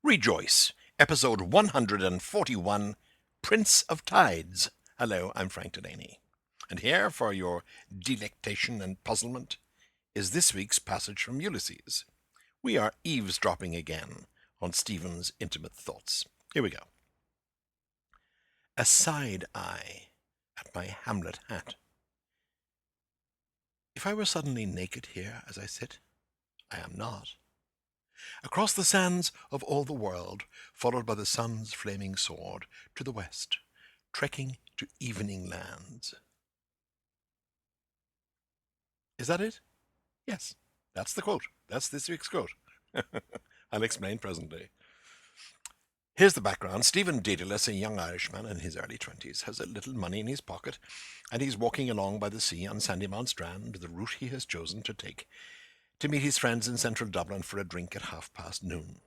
Rejoice, episode 141, Prince of Tides. Hello, I'm Frank Delaney. And here, for your delectation and puzzlement, is this week's passage from Ulysses. We are eavesdropping again on Stephen's intimate thoughts. Here we go. A side eye at my Hamlet hat. If I were suddenly naked here as I sit, I am not. Across the sands of all the world, followed by the sun's flaming sword, to the west, trekking to evening lands. Is that it? Yes, that's the quote. That's this week's quote. I'll explain presently. Here's the background. Stephen Dedalus, a young Irishman in his early 20s, has a little money in his pocket, and he's walking along by the sea on Sandymount Strand, the route he has chosen to take, to meet his friends in central Dublin for a drink at noon.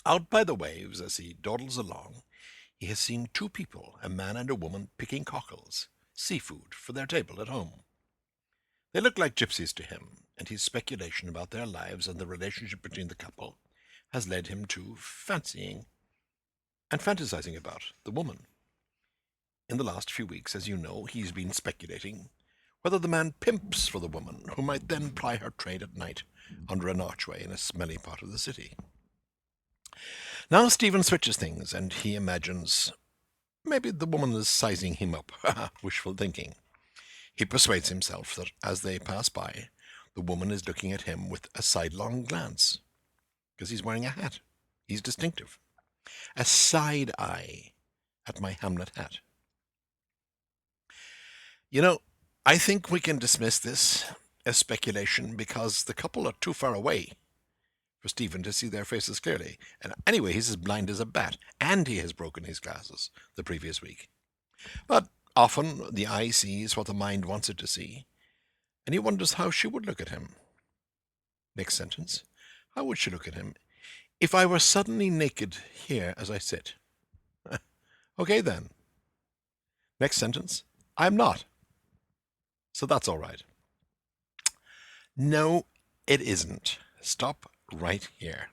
Out by the waves, as he dawdles along, he has seen two people, a man and a woman, picking cockles, seafood, for their table at home. They look like gypsies to him, and his speculation about their lives and the relationship between the couple has led him to fancying and fantasizing about the woman. In the last few weeks, as you know, he's been speculating whether the man pimps for the woman, who might then ply her trade at night under an archway in a smelly part of the city. Now Stephen switches things, and he imagines maybe the woman is sizing him up. Wishful thinking. He persuades himself that as they pass by, the woman is looking at him with a sidelong glance, because he's wearing a hat. He's distinctive. A side eye at my Hamlet hat. You know, I think we can dismiss this as speculation because the couple are too far away for Stephen to see their faces clearly. And anyway, he's as blind as a bat, and he has broken his glasses the previous week. But often the eye sees what the mind wants it to see, and he wonders how she would look at him. Next sentence. How would she look at him if I were suddenly naked here as I sit? Okay then. Next sentence. I'm not. So that's all right. No, it isn't. Stop right here.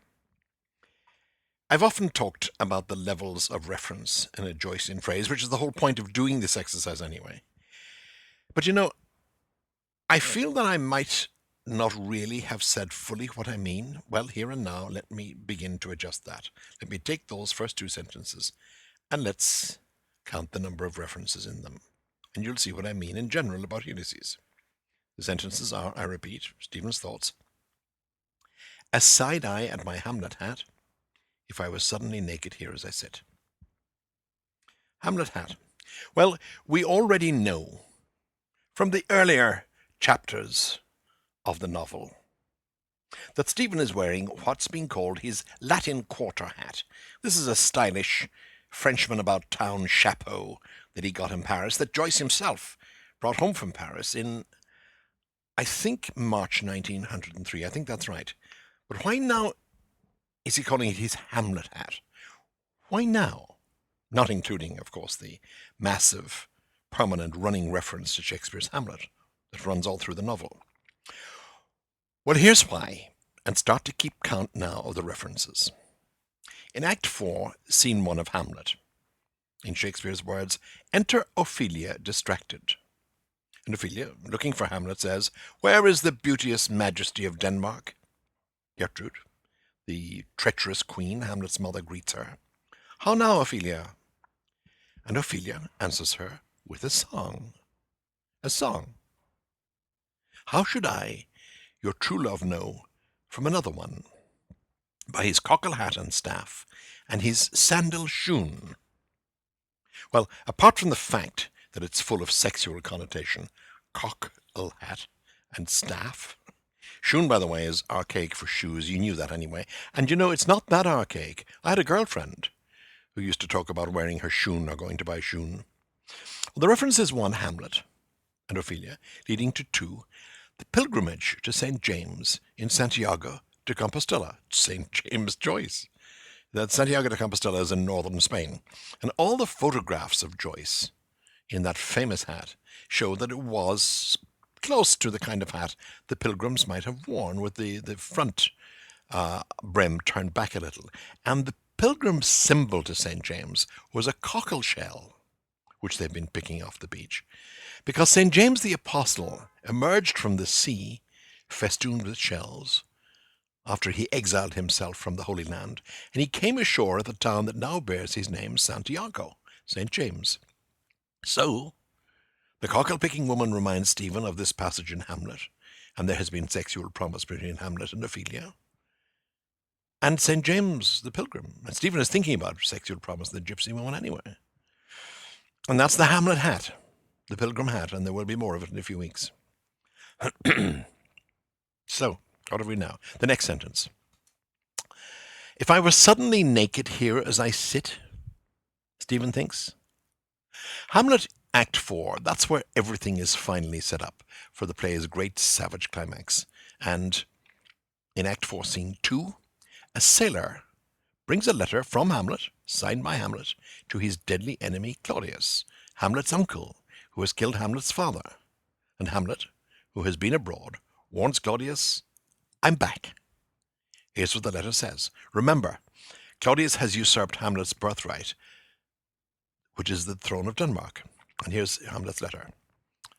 I've often talked about the levels of reference in a Joycean phrase, which is the whole point of doing this exercise anyway. But you know, I feel that I might not really have said fully what I mean. Well, here and now, let me begin to adjust that. Let me take those first two sentences and let's count the number of references in them. And you'll see what I mean in general about Ulysses. The sentences are, I repeat, Stephen's thoughts. A side eye at my Hamlet hat, if I was suddenly naked here as I sit. Hamlet hat. Well, we already know from the earlier chapters of the novel that Stephen is wearing what's been called his Latin Quarter hat. This is a stylish Frenchman about town chapeau that he got in Paris, that Joyce himself brought home from Paris in, I think, March 1903. I think that's right. But why now is he calling it his Hamlet hat? Why now? Not including, of course, the massive, permanent running reference to Shakespeare's Hamlet that runs all through the novel. Well, here's why, and start to keep count now of the references. In Act 4, Scene 1 of Hamlet, in Shakespeare's words, enter Ophelia distracted. And Ophelia, looking for Hamlet, says, "Where is the beauteous majesty of Denmark?" Gertrude, the treacherous queen, Hamlet's mother, greets her. "How now, Ophelia?" And Ophelia answers her with a song. A song. How should I, your true love, know from another one? By his cockle hat and staff, and his sandal shoon. Well, apart from the fact that it's full of sexual connotation, cockle hat and staff. Shoon, by the way, is archaic for shoes. You knew that anyway. And you know, it's not that archaic. I had a girlfriend who used to talk about wearing her shoon or going to buy shoon. Well, the reference is 1, Hamlet and Ophelia, leading to 2, the pilgrimage to St. James in Santiago de Compostela, St. James Joyce. That Santiago de Compostela is in northern Spain. And all the photographs of Joyce in that famous hat show that it was close to the kind of hat the pilgrims might have worn, with the front brim turned back a little, and the pilgrim symbol to St. James was a cockle shell, which they've been picking off the beach, because St. James the Apostle emerged from the sea festooned with shells after he exiled himself from the Holy Land, and he came ashore at the town that now bears his name, Santiago, St. James. So, the cockle-picking woman reminds Stephen of this passage in Hamlet, and there has been sexual promise between Hamlet and Ophelia, and St. James the Pilgrim. And Stephen is thinking about sexual promise, the gypsy woman anyway. And that's the Hamlet hat, the pilgrim hat, and there will be more of it in a few weeks. So, what have we now? The next sentence. If I were suddenly naked here as I sit, Stephen thinks. Hamlet, Act 4, that's where everything is finally set up for the play's great savage climax. And in Act 4, Scene 2, a sailor brings a letter from Hamlet, signed by Hamlet, to his deadly enemy Claudius, Hamlet's uncle, who has killed Hamlet's father. And Hamlet, who has been abroad, warns Claudius, I'm back. Here's what the letter says. Remember, Claudius has usurped Hamlet's birthright, which is the throne of Denmark. And here's Hamlet's letter.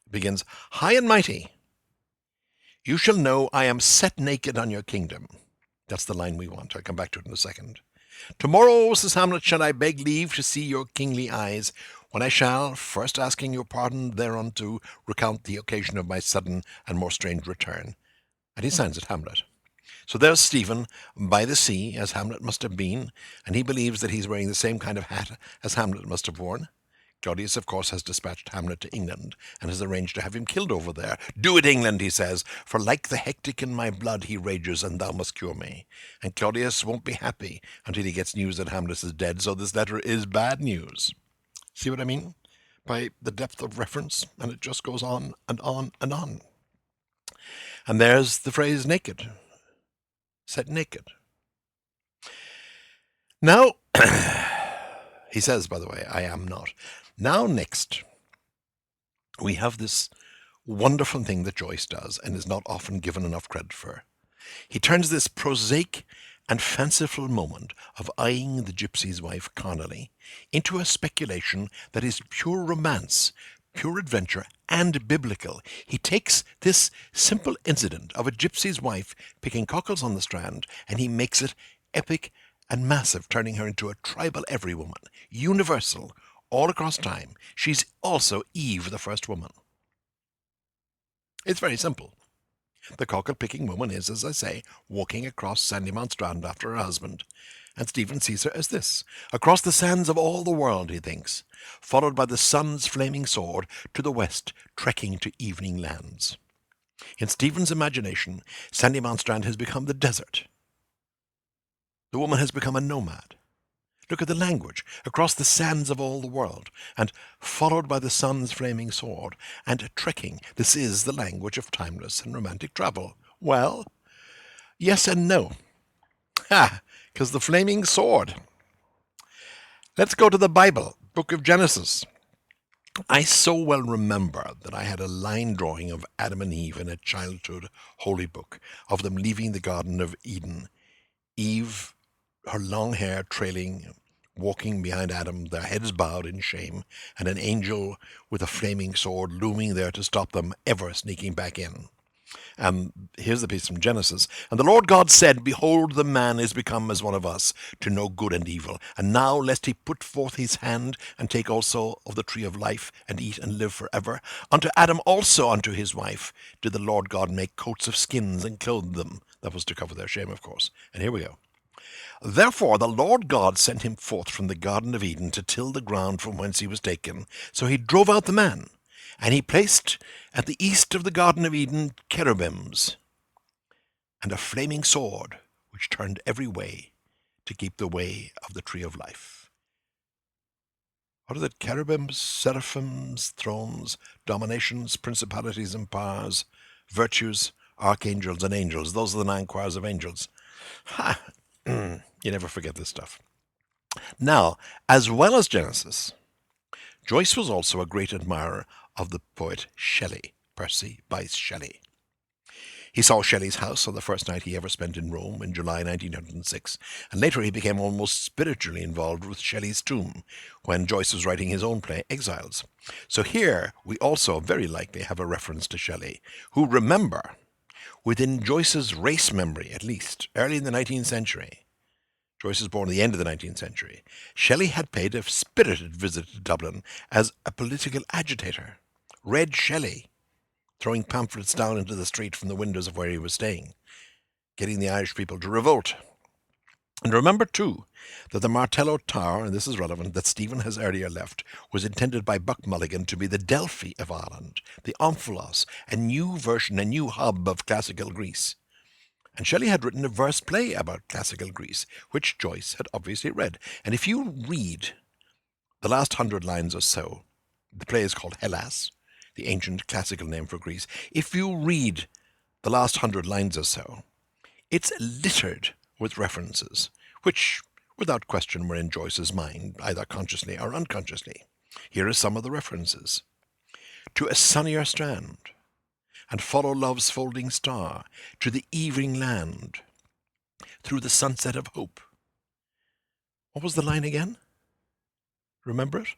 It begins, High and mighty, you shall know I am set naked on your kingdom. That's the line we want. I'll come back to it in a second. Tomorrow, says Hamlet, shall I beg leave to see your kingly eyes, when I shall, first asking your pardon thereunto, recount the occasion of my sudden and more strange return. And he signs it Hamlet. So there's Stephen by the sea, as Hamlet must have been, and he believes that he's wearing the same kind of hat as Hamlet must have worn. Claudius, of course, has dispatched Hamlet to England and has arranged to have him killed over there. Do it, England, he says, for like the hectic in my blood he rages, and thou must cure me. And Claudius won't be happy until he gets news that Hamlet is dead, so this letter is bad news. See what I mean? By the depth of reference, and it just goes on and on and on. And there's the phrase naked. Set naked. Now, he says, by the way, I am not. Now next, we have this wonderful thing that Joyce does and is not often given enough credit for. He turns this prosaic and fanciful moment of eyeing the gypsy's wife carnally into a speculation that is pure romance, pure adventure, and biblical. He takes this simple incident of a gypsy's wife picking cockles on the strand and he makes it epic and massive, turning her into a tribal everywoman, universal, all across time. She's also Eve, the first woman. It's very simple. The cockle-picking woman is, as I say, walking across Sandymount Strand after her husband, and Stephen sees her as this, across the sands of all the world, he thinks, followed by the sun's flaming sword to the west, trekking to evening lands. In Stephen's imagination, Sandymount Strand has become the desert. The woman has become a nomad. Look at the language, across the sands of all the world, and followed by the sun's flaming sword, and trekking. This is the language of timeless and romantic travel. Well, yes and no. Because the flaming sword. Let's go to the Bible, book of Genesis. I so well remember that I had a line drawing of Adam and Eve in a childhood holy book, of them leaving the Garden of Eden. Eve, her long hair trailing, walking behind Adam, their heads bowed in shame, and an angel with a flaming sword looming there to stop them ever sneaking back in. And here's the piece from Genesis. And the Lord God said, Behold, the man is become as one of us, to know good and evil. And now, lest he put forth his hand, and take also of the tree of life, and eat and live forever. Unto Adam also, unto his wife, did the Lord God make coats of skins, and clothed them. That was to cover their shame, of course. And here we go. Therefore the Lord God sent him forth from the Garden of Eden to till the ground from whence he was taken. So he drove out the man, and he placed at the east of the Garden of Eden cherubims, and a flaming sword, which turned every way to keep the way of the tree of life. What are the cherubims, seraphims, thrones, dominations, principalities and powers, virtues, archangels and angels? Those are the 9 choirs of angels. Ha! You never forget this stuff. Now, as well as Genesis, Joyce was also a great admirer of the poet Shelley, Percy Bysshe Shelley. He saw Shelley's house on the first night he ever spent in Rome in July 1906, and later he became almost spiritually involved with Shelley's tomb when Joyce was writing his own play, Exiles. So here we also very likely have a reference to Shelley, who, remember, within Joyce's race memory at least, early in the 19th century, Joyce was born at the end of the 19th century, Shelley had paid a spirited visit to Dublin as a political agitator. Read Shelley, throwing pamphlets down into the street from the windows of where he was staying, getting the Irish people to revolt. And remember, too, that the Martello Tower, and this is relevant, that Stephen has earlier left, was intended by Buck Mulligan to be the Delphi of Ireland, the Omphalos, a new version, a new hub of classical Greece. And Shelley had written a verse play about classical Greece, which Joyce had obviously read. And if you read the last 100 lines or so, the play is called Hellas, the ancient classical name for Greece. If you read the last 100 lines or so, it's littered with references, which, without question, were in Joyce's mind, either consciously or unconsciously. Here are some of the references. To a sunnier strand, and follow love's folding star, to the evening land, through the sunset of hope. What was the line again? Remember it?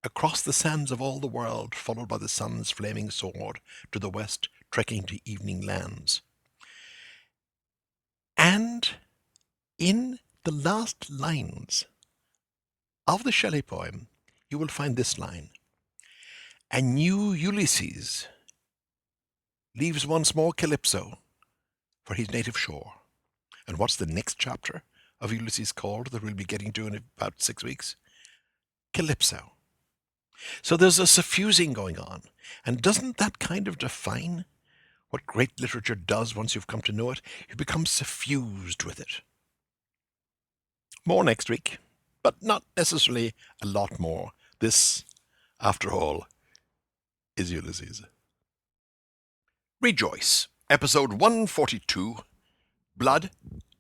Across the sands of all the world, followed by the sun's flaming sword, to the west, trekking to evening lands. And in the last lines of the Shelley poem, you will find this line. A new Ulysses leaves once more Calypso for his native shore. And what's the next chapter of Ulysses called that we'll be getting to in about 6 weeks? Calypso. So there's a suffusing going on. And doesn't that kind of define what great literature does once you've come to know it? You become suffused with it. More next week, but not necessarily a lot more. This, after all, is Ulysses. Rejoice, episode 142, Blood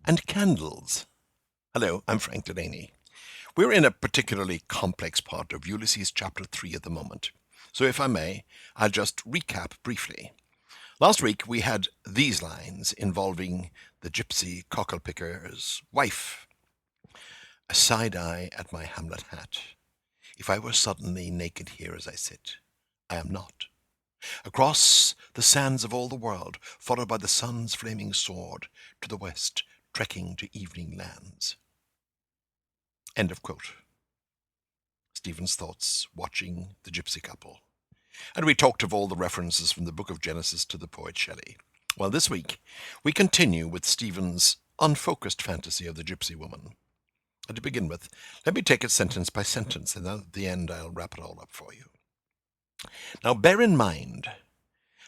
and Candles. Hello, I'm Frank Delaney. We're in a particularly complex part of Ulysses Chapter 3 at the moment, so if I may, I'll just recap briefly. Last week we had these lines involving the gypsy cockle-picker's wife. A side-eye at my Hamlet hat. If I were suddenly naked here as I sit, I am not. Across the sands of all the world, followed by the sun's flaming sword, to the west, trekking to evening lands. End of quote. Stephen's thoughts watching the gypsy couple. And we talked of all the references from the book of Genesis to the poet Shelley. Well, this week, we continue with Stephen's unfocused fantasy of the gypsy woman. And to begin with, let me take it sentence by sentence, and then at the end I'll wrap it all up for you. Now, bear in mind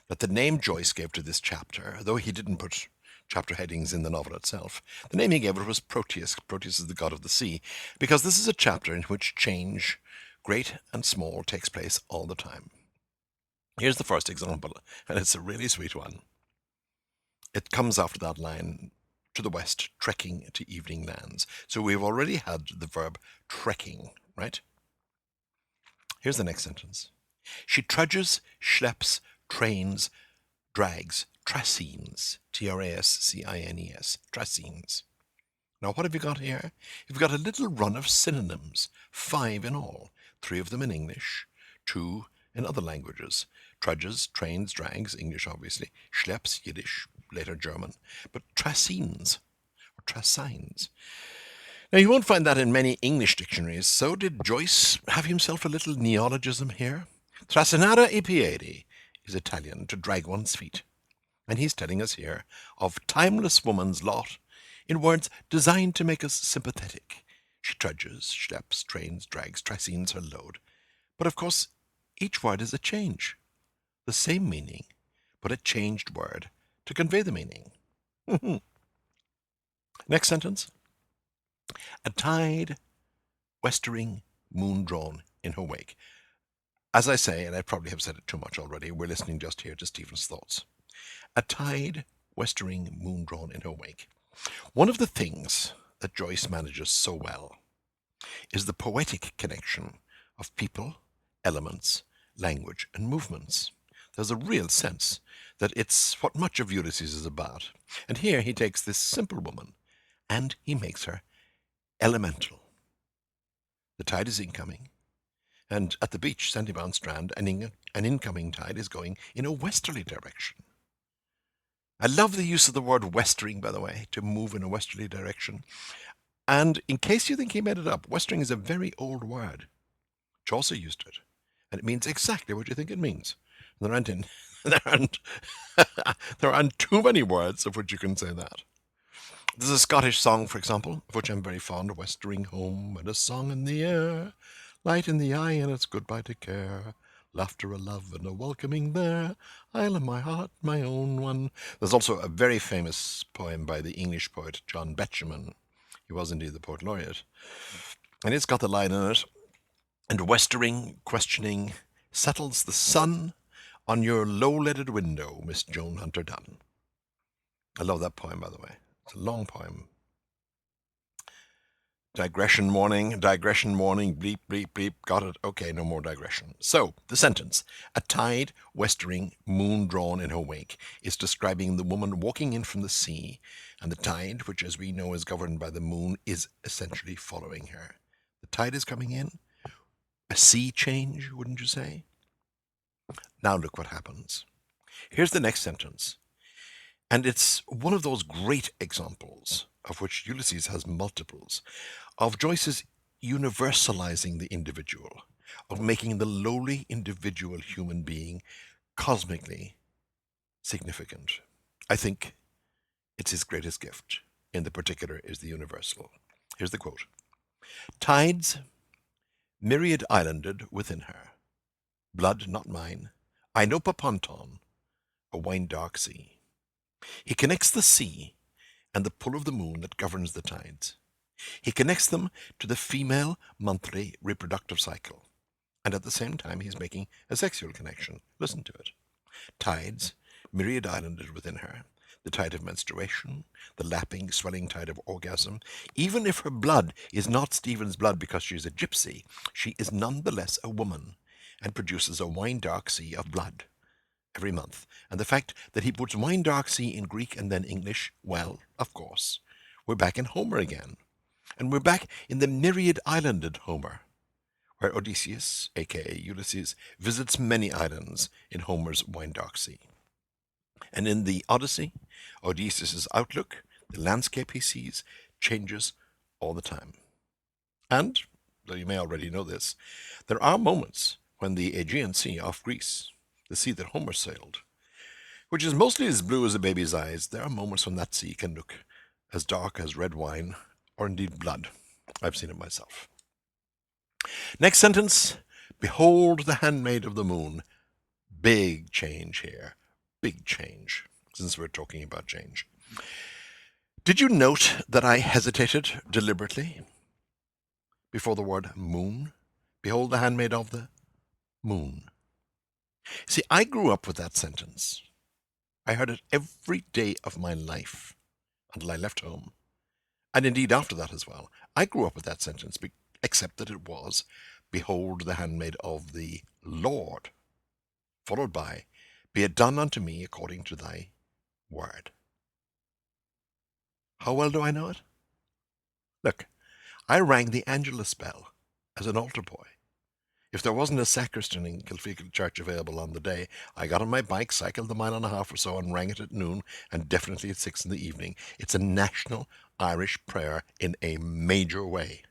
that the name Joyce gave to this chapter, though he didn't put chapter headings in the novel itself, the name he gave it was Proteus. Proteus is the god of the sea, because this is a chapter in which change, great and small, takes place all the time. Here's the first example, and it's a really sweet one. It comes after that line, to the west, trekking to evening lands. So we've already had the verb trekking, right? Here's the next sentence. She trudges, schleps, trains, drags, tracines, Trascines, tracines. Now what have you got here? You've got a little run of synonyms, 5 in all, 3 of them in English, 2 in other languages. Trudges, trains, drags, English obviously, schleps, Yiddish, later German, but tracines, or tracines. Now you won't find that in many English dictionaries, so did Joyce have himself a little neologism here? Tracinare I piedi is Italian, to drag one's feet. And he's telling us here of timeless woman's lot in words designed to make us sympathetic. She trudges, schleps, trains, drags, tracines her load. But of course, each word is a change. The same meaning, but a changed word to convey the meaning. Next sentence. A tide, westering, moon drawn in her wake. As I say, and I probably have said it too much already, we're listening just here to Stephen's thoughts. A tide, westering, moon drawn in her wake. One of the things that Joyce manages so well is the poetic connection of people, elements, language, and movements. There's a real sense that it's what much of Ulysses is about. And here he takes this simple woman and he makes her elemental. The tide is incoming, and at the beach, Sandybound Strand, an incoming tide is going in a westerly direction. I love the use of the word westering, by the way, to move in a westerly direction. And in case you think he made it up, westering is a very old word. Chaucer used it, and it means exactly what you think it means. There aren't, there aren't, there aren't too many words of which you can say that. There's a Scottish song, for example, of which I'm very fond, Westering Home, and a song in the air, light in the eye, and it's goodbye to care, laughter, a love, and a welcoming there, Isle of my heart, my own one. There's also a very famous poem by the English poet John Betjeman. He was indeed the poet laureate. And it's got the line in it, and westering, questioning, settles the sun on your low-leaded window, Miss Joan Hunter Dunn. I love that poem, by the way. It's a long poem. Digression warning, bleep, bleep, bleep. Got it? Okay, no more digression. So, the sentence, a tide, westering, moon drawn in her wake, is describing the woman walking in from the sea, and the tide, which as we know is governed by the moon, is essentially following her. The tide is coming in. A sea change, wouldn't you say? Now look what happens. Here's the next sentence. And it's one of those great examples, of which Ulysses has multiples, of Joyce's universalizing the individual, of making the lowly individual human being cosmically significant. I think it's his greatest gift. In the particular is the universal. Here's the quote. Tides, myriad islanded within her. Blood not mine. I know Paponton, a wine-dark sea. He connects the sea and the pull of the moon that governs the tides. He connects them to the female monthly reproductive cycle. And at the same time, he's making a sexual connection. Listen to it. Tides, myriad islanded within her. The tide of menstruation, the lapping, swelling tide of orgasm. Even if her blood is not Stephen's blood because she's a gypsy, she is nonetheless a woman and produces a wine-dark sea of blood every month. And the fact that he puts wine-dark sea in Greek and then English, well, of course, we're back in Homer again. And we're back in the myriad-islanded Homer, where Odysseus, a.k.a. Ulysses, visits many islands in Homer's wine-dark sea. And in the Odyssey, Odysseus' outlook, the landscape he sees, changes all the time. And, though you may already know this, there are moments when the Aegean Sea off Greece, the sea that Homer sailed, which is mostly as blue as a baby's eyes, there are moments when that sea can look as dark as red wine, or indeed blood. I've seen it myself. Next sentence, behold the handmaid of the moon. Big change here. Big change, since we're talking about change. Did you note that I hesitated deliberately before the word moon? Behold the handmaid of the moon. See, I grew up with that sentence. I heard it every day of my life until I left home. And indeed after that as well. I grew up with that sentence, except that it was, behold the handmaid of the Lord, followed by, be it done unto me according to thy word. How well do I know it? Look, I rang the Angelus bell as an altar boy. If there wasn't a sacristan in Kilfeacle Church available on the day, I got on my bike, cycled the mile and a half or so, and rang it at noon, and definitely at 6 in the evening. It's a national Irish prayer in a major way.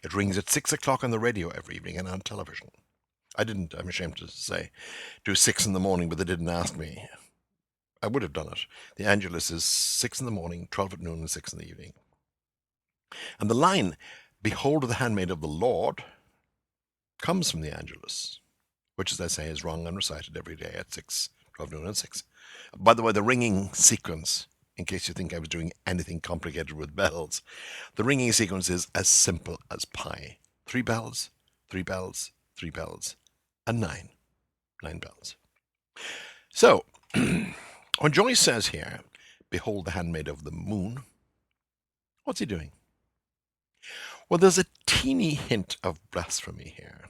It rings at 6 o'clock on the radio every evening and on television. I didn't, I'm ashamed to say, do 6 in the morning, but they didn't ask me. I would have done it. The Angelus is 6 in the morning, 12 at noon, and 6 in the evening. And the line, behold the handmaid of the Lord, comes from the Angelus, which, as I say, is rung and recited every day at 6, 12 noon and 6. By the way, the ringing sequence, in case you think I was doing anything complicated with bells, the ringing sequence is as simple as pie. 3 bells, 3 bells, 3 bells, and 9 bells. So, when Joyce says here, behold the handmaid of the moon, what's he doing? Well, there's a teeny hint of blasphemy here,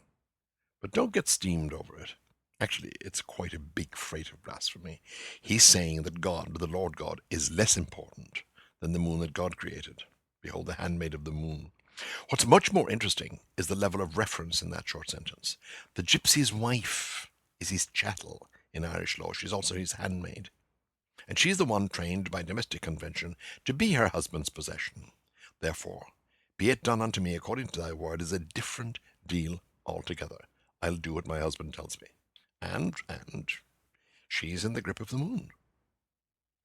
but don't get steamed over it. Actually, it's quite a big freight of blasphemy. He's saying that God, the Lord God, is less important than the moon that God created. Behold, the handmaid of the moon. What's much more interesting is the level of reference in that short sentence. The gypsy's wife is his chattel in Irish law. She's also his handmaid. And she's the one trained by domestic convention to be her husband's possession. Therefore, be it done unto me according to thy word is a different deal altogether. I'll do what my husband tells me. And she's in the grip of the moon,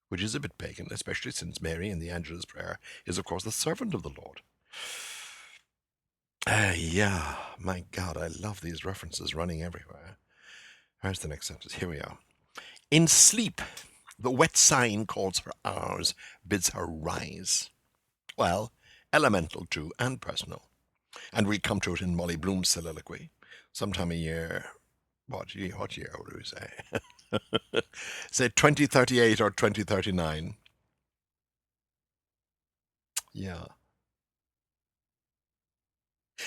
which is a bit pagan, especially since Mary in the Angelus prayer is, of course, the servant of the Lord. Yeah, my God, I love these references running everywhere. Where's the next sentence? Here we are. In sleep, the wet sign calls her ours, bids her rise. Well, elemental too, and personal. And we'll come to it in Molly Bloom's soliloquy, sometime a year. What year would we say? Say 2038 or 2039. Yeah.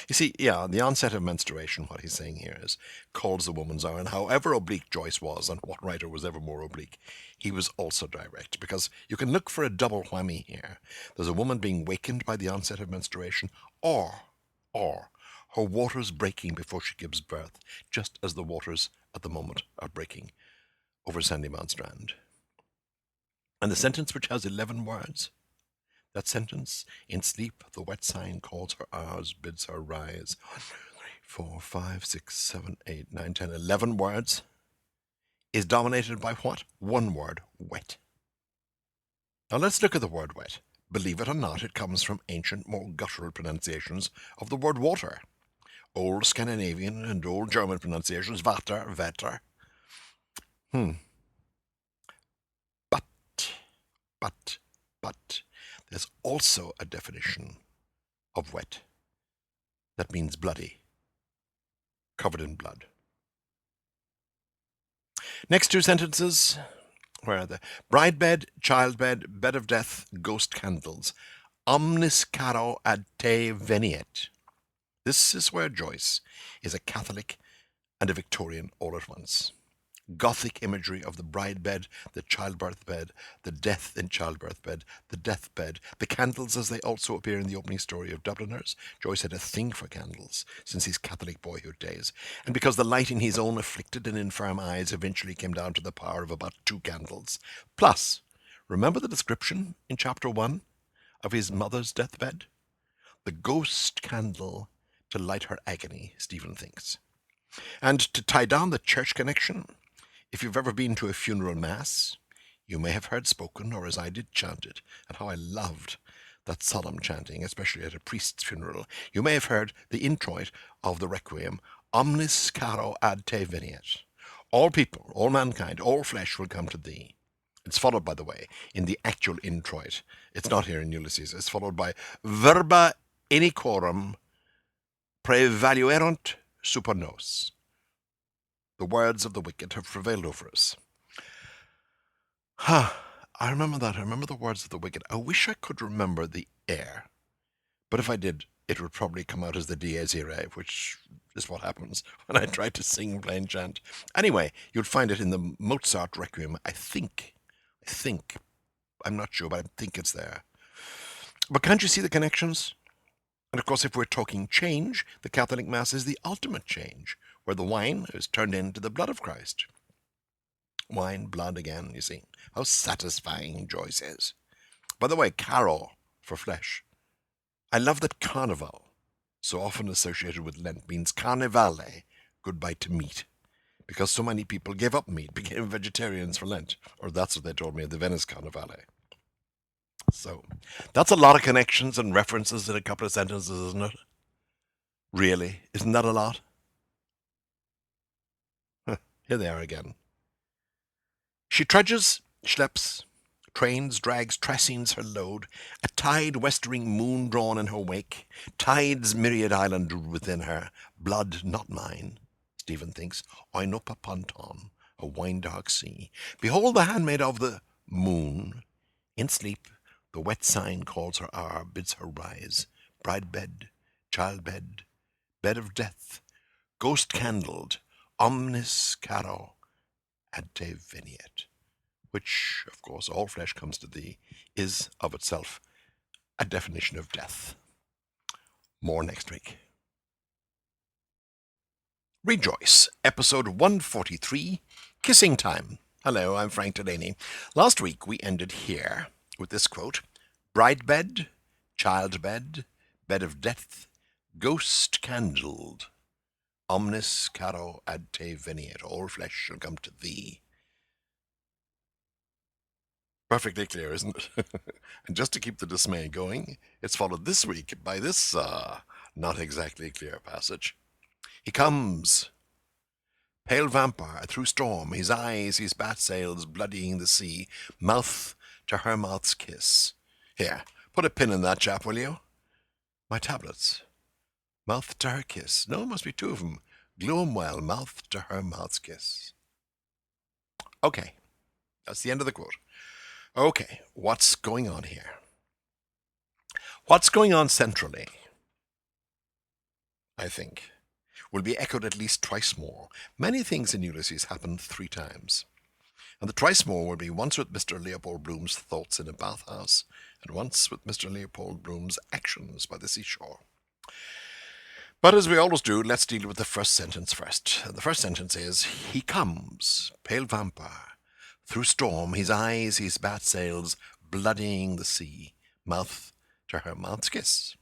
You see, yeah, the onset of menstruation, what he's saying here is, calls the woman's hour. And however oblique Joyce was, and what writer was ever more oblique, he was also direct. Because you can look for a double whammy here. There's a woman being wakened by the onset of menstruation, or her waters breaking before she gives birth, just as the waters at the moment are breaking over Sandymount Strand. And the sentence, which has 11 words, that sentence, in sleep, the wet sign calls her ours, bids her rise. 1, 2, 3, 4, 5, 6, 7, 8, 9, 10, 11 words, is dominated by what? One word, wet. Now let's look at the word wet. Believe it or not, it comes from ancient, more guttural pronunciations of the word water. Old Scandinavian and old German pronunciations, vater, vetter. But, there's also a definition of wet that means bloody, covered in blood. Next two sentences, where are they? Bride bed, child bed, bed of death, ghost candles. Omnis caro ad te veniet. This is where Joyce is a Catholic and a Victorian all at once. Gothic imagery of the bride bed, the childbirth bed, the death in childbirth bed, the death bed, the candles as they also appear in the opening story of Dubliners. Joyce had a thing for candles since his Catholic boyhood days, and because the light in his own afflicted and infirm eyes eventually came down to the power of about 2 candles. Plus, remember the description in chapter 1 of his mother's deathbed? The ghost candle to light her agony, Stephen thinks. And to tie down the church connection, if you've ever been to a funeral mass, you may have heard spoken, or as I did, chanted, and how I loved that solemn chanting, especially at a priest's funeral. You may have heard the introit of the requiem, Omnis caro ad te veniet. All people, all mankind, all flesh will come to thee. It's followed, by the way, in the actual introit. It's not here in Ulysses. It's followed by verba iniquorum prevaluerunt super nos. The words of the wicked have prevailed over us. I remember that. I remember the words of the wicked. I wish I could remember the air. But if I did, it would probably come out as the Dies Irae, which is what happens when I try to sing plain chant. Anyway, you'd find it in the Mozart Requiem. I think. I'm not sure, but I think it's there. But can't you see the connections? And of course, if we're talking change, the Catholic Mass is the ultimate change, where the wine is turned into the blood of Christ. Wine, blood again, you see. How satisfying, Joyce is. By the way, caro for flesh. I love that carnival, so often associated with Lent, means carnivale, goodbye to meat. Because so many people gave up meat, became vegetarians for Lent. Or that's what they told me at the Venice Carnivale. So, that's a lot of connections and references in a couple of sentences, isn't it? Really? Isn't that a lot? Here they are again. She trudges, schleps, trains, drags, tracines her load, a tide westering moon drawn in her wake, tide's myriad island within her, blood not mine, Stephen thinks, oinopa ponton, a wine-dark sea. Behold the handmaid of the moon. In sleep, the wet sign calls her hour, bids her rise. Bride bed, child bed, bed of death, ghost candled, omnis caro ad te veniet, which, of course, all flesh comes to thee, is of itself a definition of death. More next week. Rejoice, episode 143, Kissing Time. Hello, I'm Frank Delaney. Last week we ended here with this quote: bride bed, child bed, bed of death, ghost candled, omnis caro ad te veniet, all flesh shall come to thee. Perfectly clear, isn't it? And just to keep the dismay going, it's followed this week by this not exactly clear passage. He comes, pale vampire, through storm, his eyes, his bat sails, bloodying the sea, mouth to her mouth's kiss. Here, put a pin in that chap, will you? My tablets. Mouth to her kiss. No, it must be two of them. Glue 'em well, mouth to her mouth's kiss. Okay, that's the end of the quote. Okay, what's going on here? What's going on centrally, I think, will be echoed at least twice more. Many things in Ulysses happen 3 times. And the twice more will be once with Mr. Leopold Bloom's thoughts in a bathhouse, and once with Mr. Leopold Bloom's actions by the seashore. But as we always do, let's deal with the first sentence first. The first sentence is, he comes, pale vampire, through storm, his eyes, his bat sails, bloodying the sea, mouth to her mouth's kiss.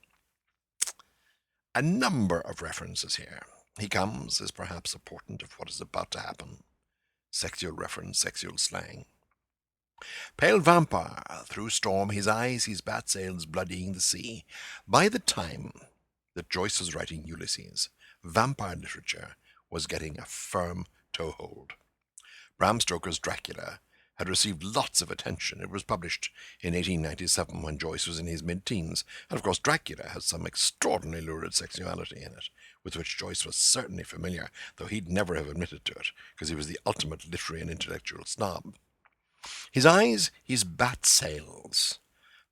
A number of references here. He comes is perhaps a portent of what is about to happen. Sexual reference, sexual slang. Pale vampire, through storm, his eyes, his bat sails, bloodying the sea. By the time that Joyce was writing Ulysses, vampire literature was getting a firm toehold. Bram Stoker's Dracula had received lots of attention. It was published in 1897 when Joyce was in his mid-teens, and of course Dracula has some extraordinarily lurid sexuality in it, with which Joyce was certainly familiar, though he'd never have admitted to it, because he was the ultimate literary and intellectual snob. His eyes, his bat sails,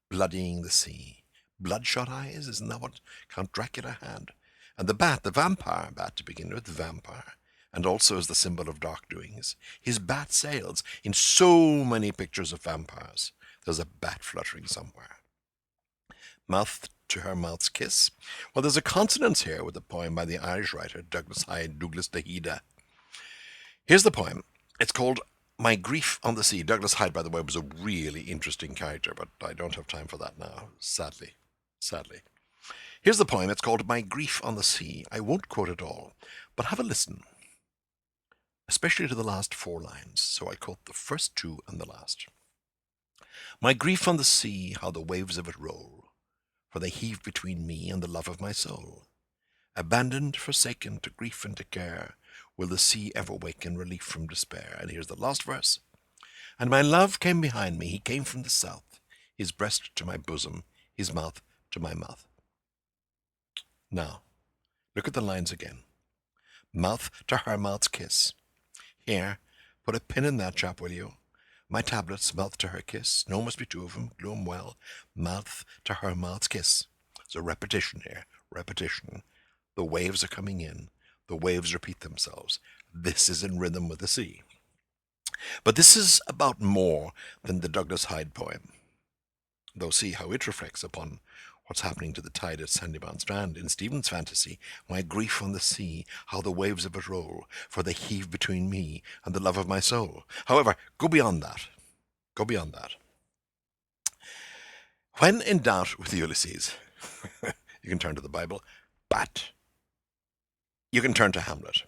bloodying the sea. Bloodshot eyes, isn't that what Count Dracula had? And the bat, the vampire bat to begin with, the vampire, and also as the symbol of dark doings. His bat sails. In so many pictures of vampires, there's a bat fluttering somewhere. Mouth to her mouth's kiss. Well, there's a consonance here with a poem by the Irish writer Douglas Hyde, Douglas Dahida. Here's the poem. It's called My Grief on the Sea. Douglas Hyde, by the way, was a really interesting character, but I don't have time for that now, sadly. Here's the poem. It's called My Grief on the Sea. I won't quote it all, but have a listen, especially to the last 4 lines, so I quote the first 2 and the last. My grief on the sea, how the waves of it roll, for they heave between me and the love of my soul. Abandoned, forsaken, to grief and to care, will the sea ever waken relief from despair? And here's the last verse. And my love came behind me, he came from the south, his breast to my bosom, his mouth to my mouth. Now, look at the lines again. Mouth to her mouth's kiss. Here, put a pin in that chap, will you? My tablets, mouth to her kiss. No, must be 2 of them. Glue 'em well. Mouth to her mouth's kiss. So repetition here. Repetition. The waves are coming in. The waves repeat themselves. This is in rhythm with the sea. But this is about more than the Douglas Hyde poem, though see how it reflects upon what's happening to the tide at Sandybound Strand. In Stephen's fantasy, my grief on the sea, how the waves of it roll, for they heave between me and the love of my soul. However, go beyond that. Go beyond that. When in doubt with Ulysses, you can turn to the Bible, but you can turn to Hamlet.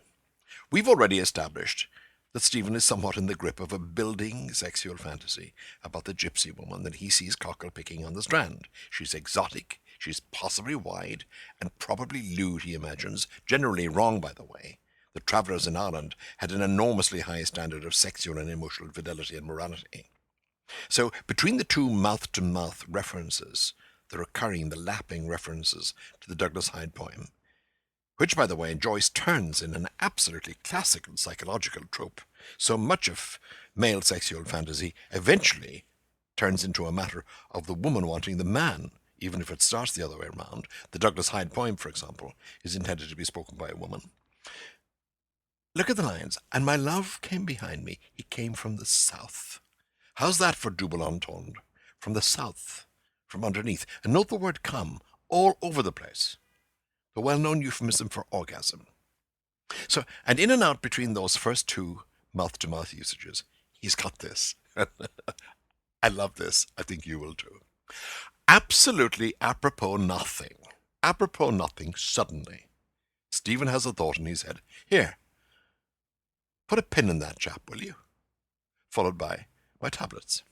We've already established that Stephen is somewhat in the grip of a building sexual fantasy about the gypsy woman that he sees cockle-picking on the Strand. She's exotic, she's possibly wide, and probably lewd, he imagines, generally wrong, by the way. The travellers in Ireland had an enormously high standard of sexual and emotional fidelity and morality. So between the 2 mouth-to-mouth references, the recurring, the lapping references to the Douglas Hyde poem, which, by the way, Joyce turns in an absolutely classical psychological trope. So much of male sexual fantasy eventually turns into a matter of the woman wanting the man, even if it starts the other way around. The Douglas Hyde poem, for example, is intended to be spoken by a woman. Look at the lines. And my love came behind me. He came from the south. How's that for double entendre? From the south, from underneath. And note the word come all over the place. The well-known euphemism for orgasm. So, and in and out between those first two mouth-to-mouth usages, he's got this. I love this. I think you will too. Absolutely apropos nothing. Apropos nothing, suddenly. Stephen has a thought in his head. Here, put a pin in that chap, will you? Followed by my tablets.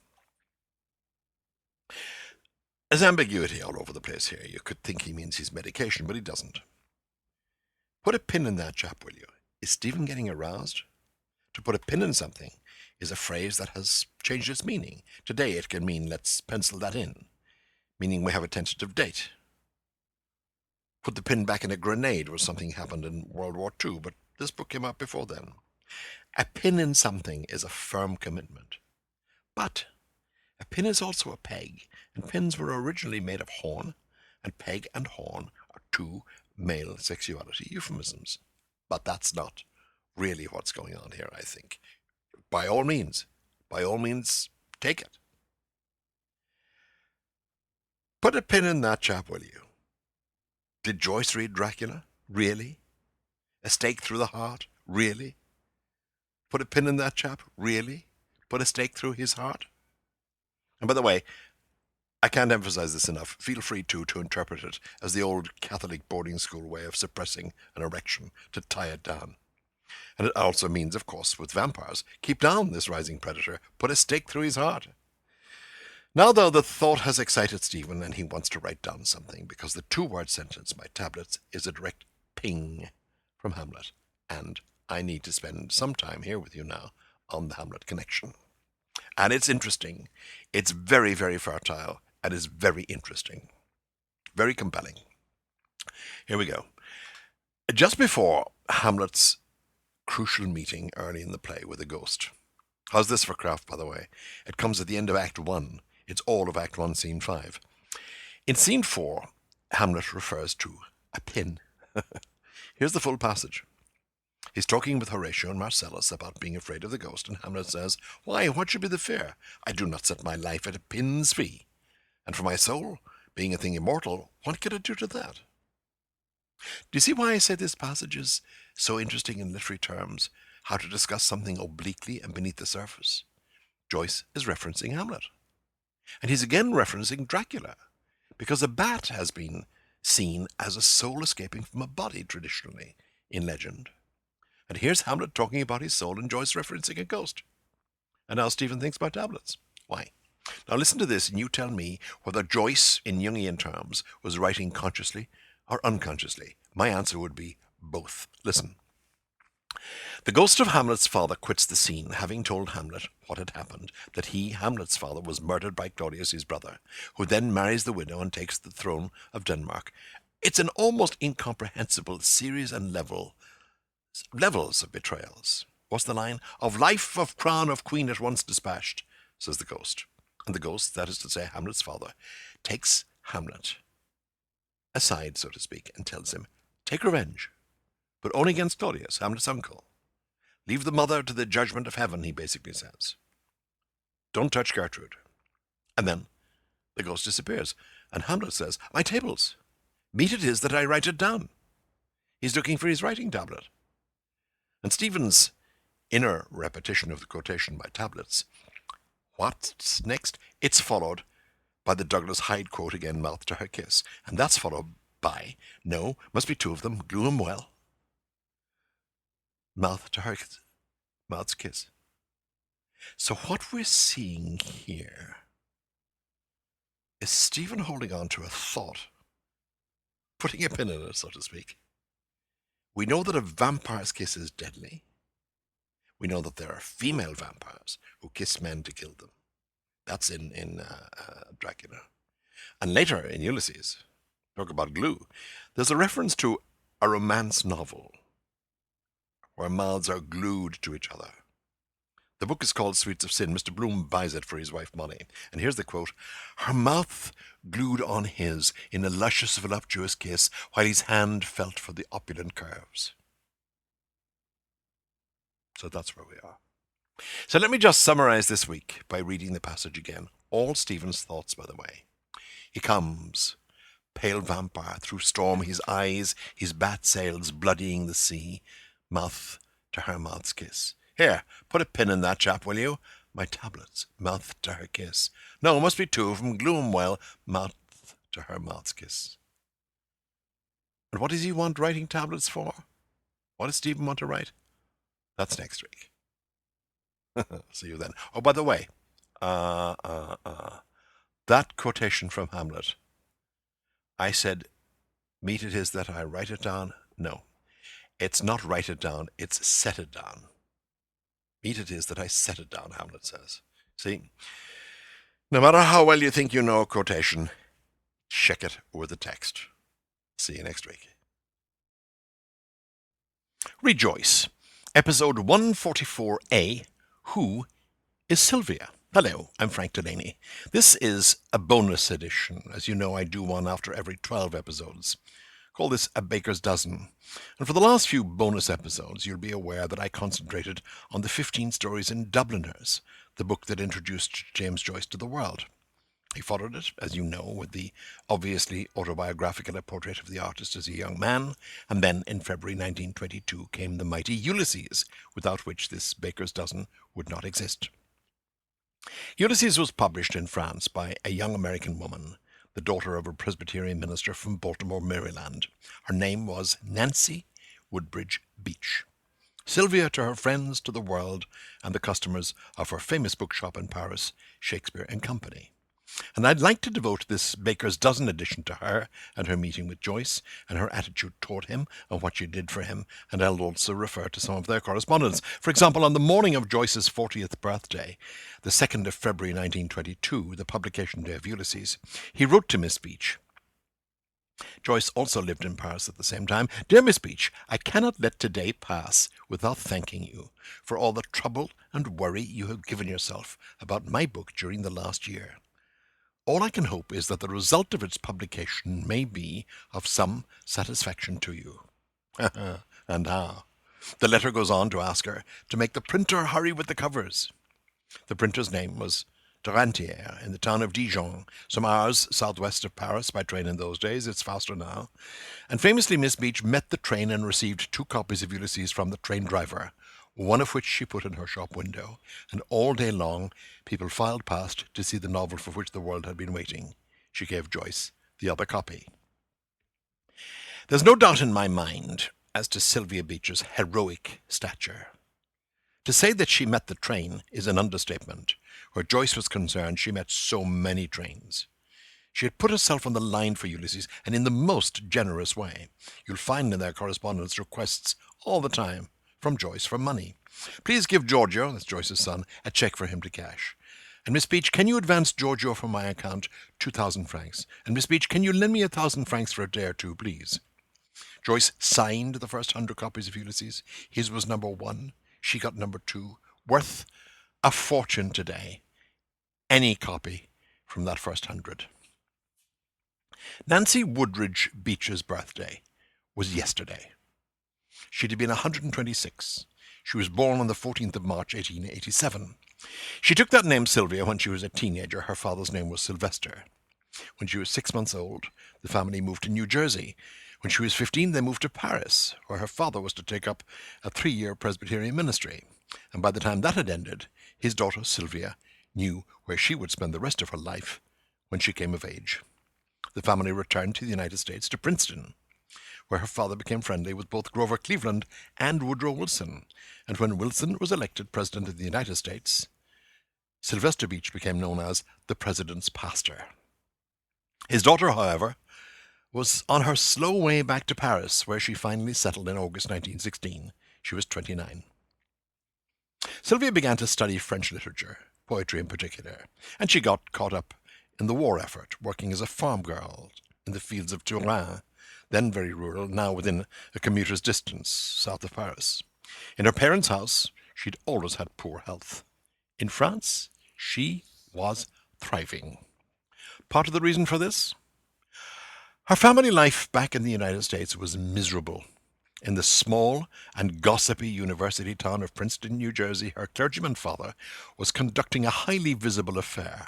There's ambiguity all over the place here. You could think he means his medication, but he doesn't. Put a pin in that chap, will you? Is Stephen getting aroused? To put a pin in something is a phrase that has changed its meaning. Today it can mean let's pencil that in, meaning we have a tentative date. Put the pin back in a grenade was something happened in World War II, but this book came out before then. A pin in something is a firm commitment. But a pin is also a peg, and pins were originally made of horn, and peg and horn are two male sexuality euphemisms. But that's not really what's going on here, I think. By all means, take it. Put a pin in that chap, will you? Did Joyce read Dracula? Really? A stake through the heart? Really? Put a pin in that chap? Really? Put a stake through his heart? And by the way, I can't emphasize this enough. Feel free to interpret it as the old Catholic boarding school way of suppressing an erection, to tie it down. And it also means, of course, with vampires, keep down this rising predator, put a stake through his heart. Now, though, the thought has excited Stephen, and he wants to write down something, because the two-word sentence, my tablets, is a direct ping from Hamlet, and I need to spend some time here with you now on the Hamlet connection. And it's interesting. It's very, very fertile, and is very interesting. Very compelling. Here we go. Just before Hamlet's crucial meeting early in the play with the ghost. How's this for craft, by the way? It comes at the end of Act 1. It's all of Act 1, Scene 5. In Scene 4, Hamlet refers to a pin. Here's the full passage. He's talking with Horatio and Marcellus about being afraid of the ghost, and Hamlet says, "Why, what should be the fear? I do not set my life at a pin's fee. And for my soul, being a thing immortal, what can I do to that?" Do you see why I say this passage is so interesting in literary terms? How to discuss something obliquely and beneath the surface? Joyce is referencing Hamlet. And he's again referencing Dracula, because a bat has been seen as a soul escaping from a body traditionally in legend. And here's Hamlet talking about his soul and Joyce referencing a ghost. And now Stephen thinks about tablets. Why? Now listen to this and you tell me whether Joyce, in Jungian terms, was writing consciously or unconsciously. My answer would be both. Listen. The ghost of Hamlet's father quits the scene, having told Hamlet what had happened, that he, Hamlet's father, was murdered by Claudius, his brother, who then marries the widow and takes the throne of Denmark. It's an almost incomprehensible series and levels of betrayals. What's the line? "Of life, of crown, of queen at once dispatched," says the ghost. And the ghost, that is to say Hamlet's father, takes Hamlet aside, so to speak, and tells him, "Take revenge, but only against Claudius, Hamlet's uncle. Leave the mother to the judgment of heaven," he basically says. "Don't touch Gertrude." And then the ghost disappears, and Hamlet says, "My tables. Meet it is that I write it down." He's looking for his writing tablet. And Stephen's inner repetition of the quotation by tablets. What's next? It's followed by the Douglas Hyde quote again, "Mouth to her kiss." And that's followed by, no, must be two of them, glue 'em well. Mouth to her mouth's kiss. So what we're seeing here is Stephen holding on to a thought, putting a pin in it, so to speak. We know that a vampire's kiss is deadly. We know that there are female vampires who kiss men to kill them. That's in Dracula. And later in Ulysses, talk about glue, there's a reference to a romance novel where mouths are glued to each other. The book is called Sweets of Sin. Mr. Bloom buys it for his wife Molly. And here's the quote. "Her mouth glued on his in a luscious, voluptuous kiss, while his hand felt for the opulent curves." So that's where we are. So let me just summarize this week by reading the passage again. All Stephen's thoughts, by the way. He comes, pale vampire, through storm his eyes, his bat sails bloodying the sea, mouth to her mouth's kiss. Here, put a pin in that, chap, will you? My tablets, mouth to her kiss. No, must be two, from Gloomwell, mouth to her mouth's kiss. And what does he want writing tablets for? What does Stephen want to write? That's next week. See you then. Oh, by the way, that quotation from Hamlet, I said, meet it is that I write it down. No, it's not write it down, it's set it down. Meet it is that I set it down, Hamlet says. See, no matter how well you think you know a quotation, check it with the text. See you next week. Rejoice. Episode 144A, Who is Sylvia? Hello, I'm Frank Delaney. This is a bonus edition. As you know, I do one after every 12 episodes. Call this a baker's dozen. And for the last few bonus episodes, you'll be aware that I concentrated on the 15 Stories in Dubliners, the book that introduced James Joyce to the world. He followed it, as you know, with the obviously autobiographical portrait of the artist as a young man, and then in February 1922 came the mighty Ulysses, without which this baker's dozen would not exist. Ulysses was published in France by a young American woman, the daughter of a Presbyterian minister from Baltimore, Maryland. Her name was Nancy Woodbridge Beach. Sylvia to her friends, to the world, and the customers of her famous bookshop in Paris, Shakespeare and Company. And I'd like to devote this Baker's Dozen edition to her and her meeting with Joyce and her attitude toward him and what she did for him, and I'll also refer to some of their correspondence. For example, on the morning of Joyce's 40th birthday, the 2nd of February 1922, the publication day of Ulysses, he wrote to Miss Beach. Joyce also lived in Paris at the same time. Dear Miss Beach, I cannot let today pass without thanking you for all the trouble and worry you have given yourself about my book during the last year. All I can hope is that the result of its publication may be of some satisfaction to you. And how? The letter goes on to ask her to make the printer hurry with the covers. The printer's name was Tarantier, in the town of Dijon, some hours southwest of Paris by train in those days. It's faster now. And famously, Miss Beach met the train and received 2 copies of Ulysses from the train driver, one of which she put in her shop window, and all day long people filed past to see the novel for which the world had been waiting. She gave Joyce the other copy. There's no doubt in my mind as to Sylvia Beach's heroic stature. To say that she met the train is an understatement. Where Joyce was concerned, she met so many trains. She had put herself on the line for Ulysses, and in the most generous way. You'll find in their correspondence requests all the time from Joyce for money. Please give Giorgio, that's Joyce's son, a check for him to cash. And Miss Beach, can you advance Giorgio from my account 2,000 francs? And Miss Beach, can you lend me 1,000 francs for a day or two, please? Joyce signed the first 100 copies of Ulysses. His was number 1. She got number 2. Worth a fortune today. Any copy from that first 100. Nancy Woodbridge Beach's birthday was yesterday. She'd have been 126. She was born on the 14th of March, 1887. She took that name Sylvia when she was a teenager. Her father's name was Sylvester. When she was 6 months old, the family moved to New Jersey. When she was 15, they moved to Paris, where her father was to take up a 3-year Presbyterian ministry. And by the time that had ended, his daughter Sylvia knew where she would spend the rest of her life when she came of age. The family returned to the United States, to Princeton, where her father became friendly with both Grover Cleveland and Woodrow Wilson. And when Wilson was elected President of the United States, Sylvester Beach became known as the President's Pastor. His daughter, however, was on her slow way back to Paris, where she finally settled in August 1916. She was 29. Sylvia began to study French literature, poetry in particular, and she got caught up in the war effort, working as a farm girl in the fields of Turin, then very rural, now within a commuter's distance south of Paris. In her parents' house, she'd always had poor health. In France, she was thriving. Part of the reason for this? Her family life back in the United States was miserable. In the small and gossipy university town of Princeton, New Jersey, her clergyman father was conducting a highly visible affair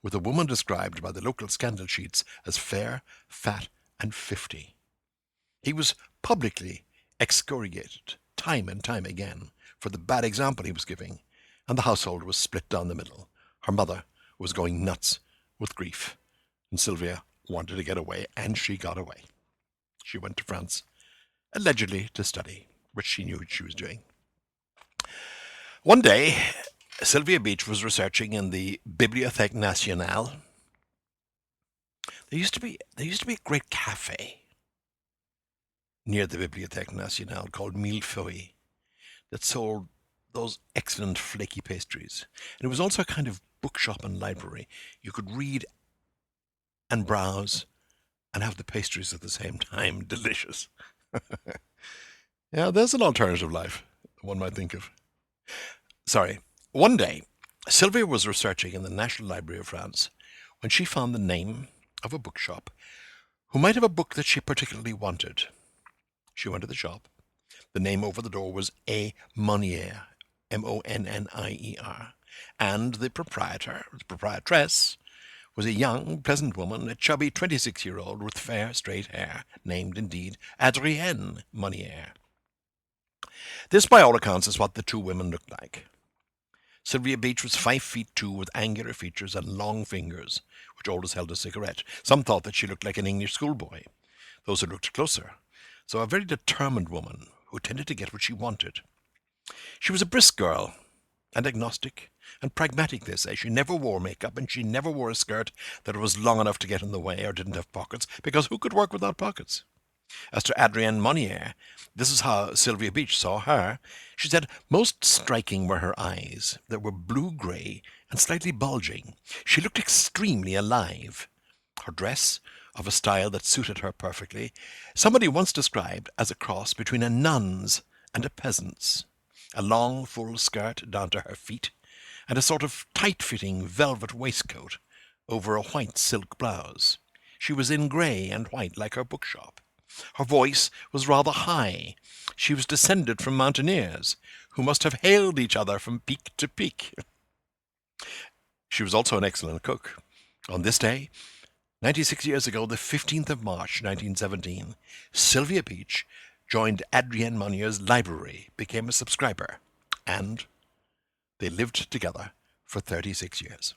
with a woman described by the local scandal sheets as fair, fat, and 50. He was publicly excoriated time and time again for the bad example he was giving, and the household was split down the middle. Her mother was going nuts with grief, and Sylvia wanted to get away, and she got away. She went to France, allegedly to study, which she knew what she was doing. One day, Sylvia Beach was researching in the Bibliothèque Nationale. There used to be a great cafe near the Bibliothèque Nationale called Millefeuille that sold those excellent flaky pastries. And it was also a kind of bookshop and library. You could read and browse and have the pastries at the same time. Delicious. Yeah, there's an alternative life one might think of. Sorry. One day, Sylvia was researching in the National Library of France when she found the name of a bookshop who might have a book that she particularly wanted. She went to the shop. The name over the door was A. Monnier, Monnier, and the proprietress, was a young, pleasant woman, a chubby 26-year-old with fair, straight hair, named, indeed, Adrienne Monnier. This, by all accounts, is what the two women looked like. Sylvia Beach was 5'2" with angular features and long fingers, which always held a cigarette. Some thought that she looked like an English schoolboy. Those who looked closer saw a very determined woman who tended to get what she wanted. She was a brisk girl, and agnostic, and pragmatic, they say. She never wore makeup, and she never wore a skirt that was long enough to get in the way or didn't have pockets, because who could work without pockets? As to Adrienne Monnier, this is how Sylvia Beach saw her. She said, most striking were her eyes, that were blue-grey and slightly bulging. She looked extremely alive. Her dress, of a style that suited her perfectly, somebody once described as a cross between a nun's and a peasant's. A long, full skirt down to her feet, and a sort of tight-fitting velvet waistcoat over a white silk blouse. She was in grey and white like her bookshop. Her voice was rather high. She was descended from mountaineers, who must have hailed each other from peak to peak. She was also an excellent cook. On this day, 96 years ago, the 15th of March, 1917, Sylvia Beach joined Adrienne Monnier's library, became a subscriber, and they lived together for 36 years.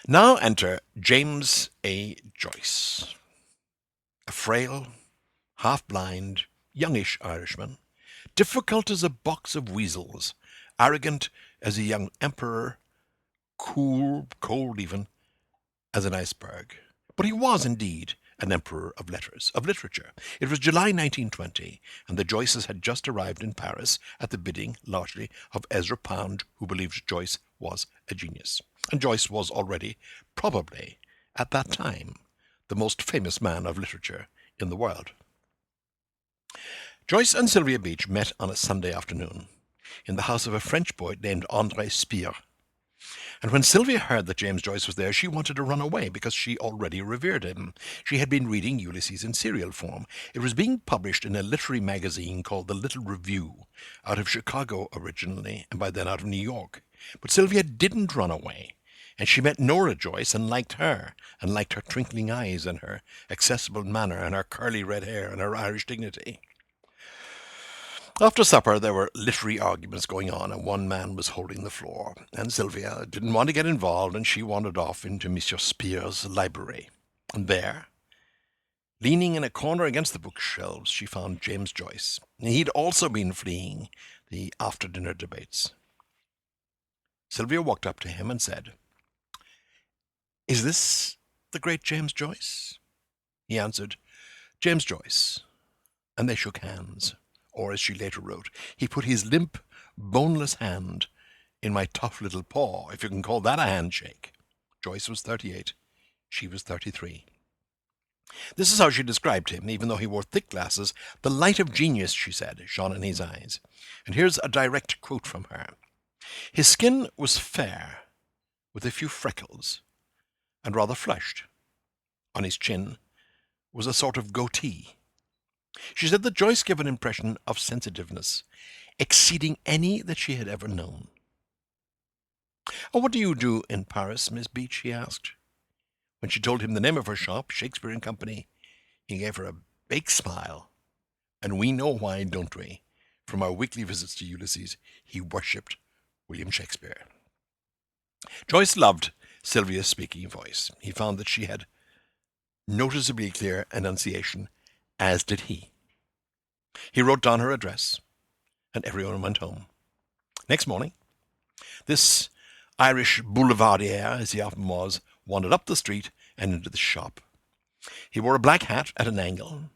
Now enter James A. Joyce, a frail, half-blind, youngish Irishman, difficult as a box of weasels, arrogant as a young emperor, cool, cold even, as an iceberg. But he was indeed an emperor of letters, of literature. It was July 1920, and the Joyces had just arrived in Paris at the bidding, largely, of Ezra Pound, who believed Joyce was a genius. And Joyce was already, probably, at that time, the most famous man of literature in the world. Joyce and Sylvia Beach met on a Sunday afternoon in the house of a French poet named André Spire. And when Sylvia heard that James Joyce was there, she wanted to run away because she already revered him. She had been reading Ulysses in serial form. It was being published in a literary magazine called The Little Review, out of Chicago originally, and by then out of New York. But Sylvia didn't run away, and she met Nora Joyce and liked her twinkling eyes and her accessible manner and her curly red hair and her Irish dignity. After supper, there were literary arguments going on, and one man was holding the floor, and Sylvia didn't want to get involved, and she wandered off into Monsieur Spire's library. And there, leaning in a corner against the bookshelves, she found James Joyce. He'd also been fleeing the after-dinner debates. Sylvia walked up to him and said, "Is this the great James Joyce?" He answered, "James Joyce," and they shook hands. Or, as she later wrote, he put his limp, boneless hand in my tough little paw, if you can call that a handshake. Joyce was 38. She was 33. This is how she described him, even though he wore thick glasses. The light of genius, she said, shone in his eyes. And here's a direct quote from her. His skin was fair, with a few freckles, and rather flushed. On his chin was a sort of goatee. She said that Joyce gave an impression of sensitiveness exceeding any that she had ever known. "Oh, what do you do in Paris, Miss Beach?" he asked. When she told him the name of her shop, Shakespeare and Company, he gave her a big smile. And we know why, don't we? From our weekly visits to Ulysses, he worshipped William Shakespeare. Joyce loved Sylvia's speaking voice. He found that she had noticeably clear enunciation, as did he. He wrote down her address, and everyone went home. Next morning, this Irish boulevardier, as he often was, wandered up the street and into the shop. He wore a black hat at an angle,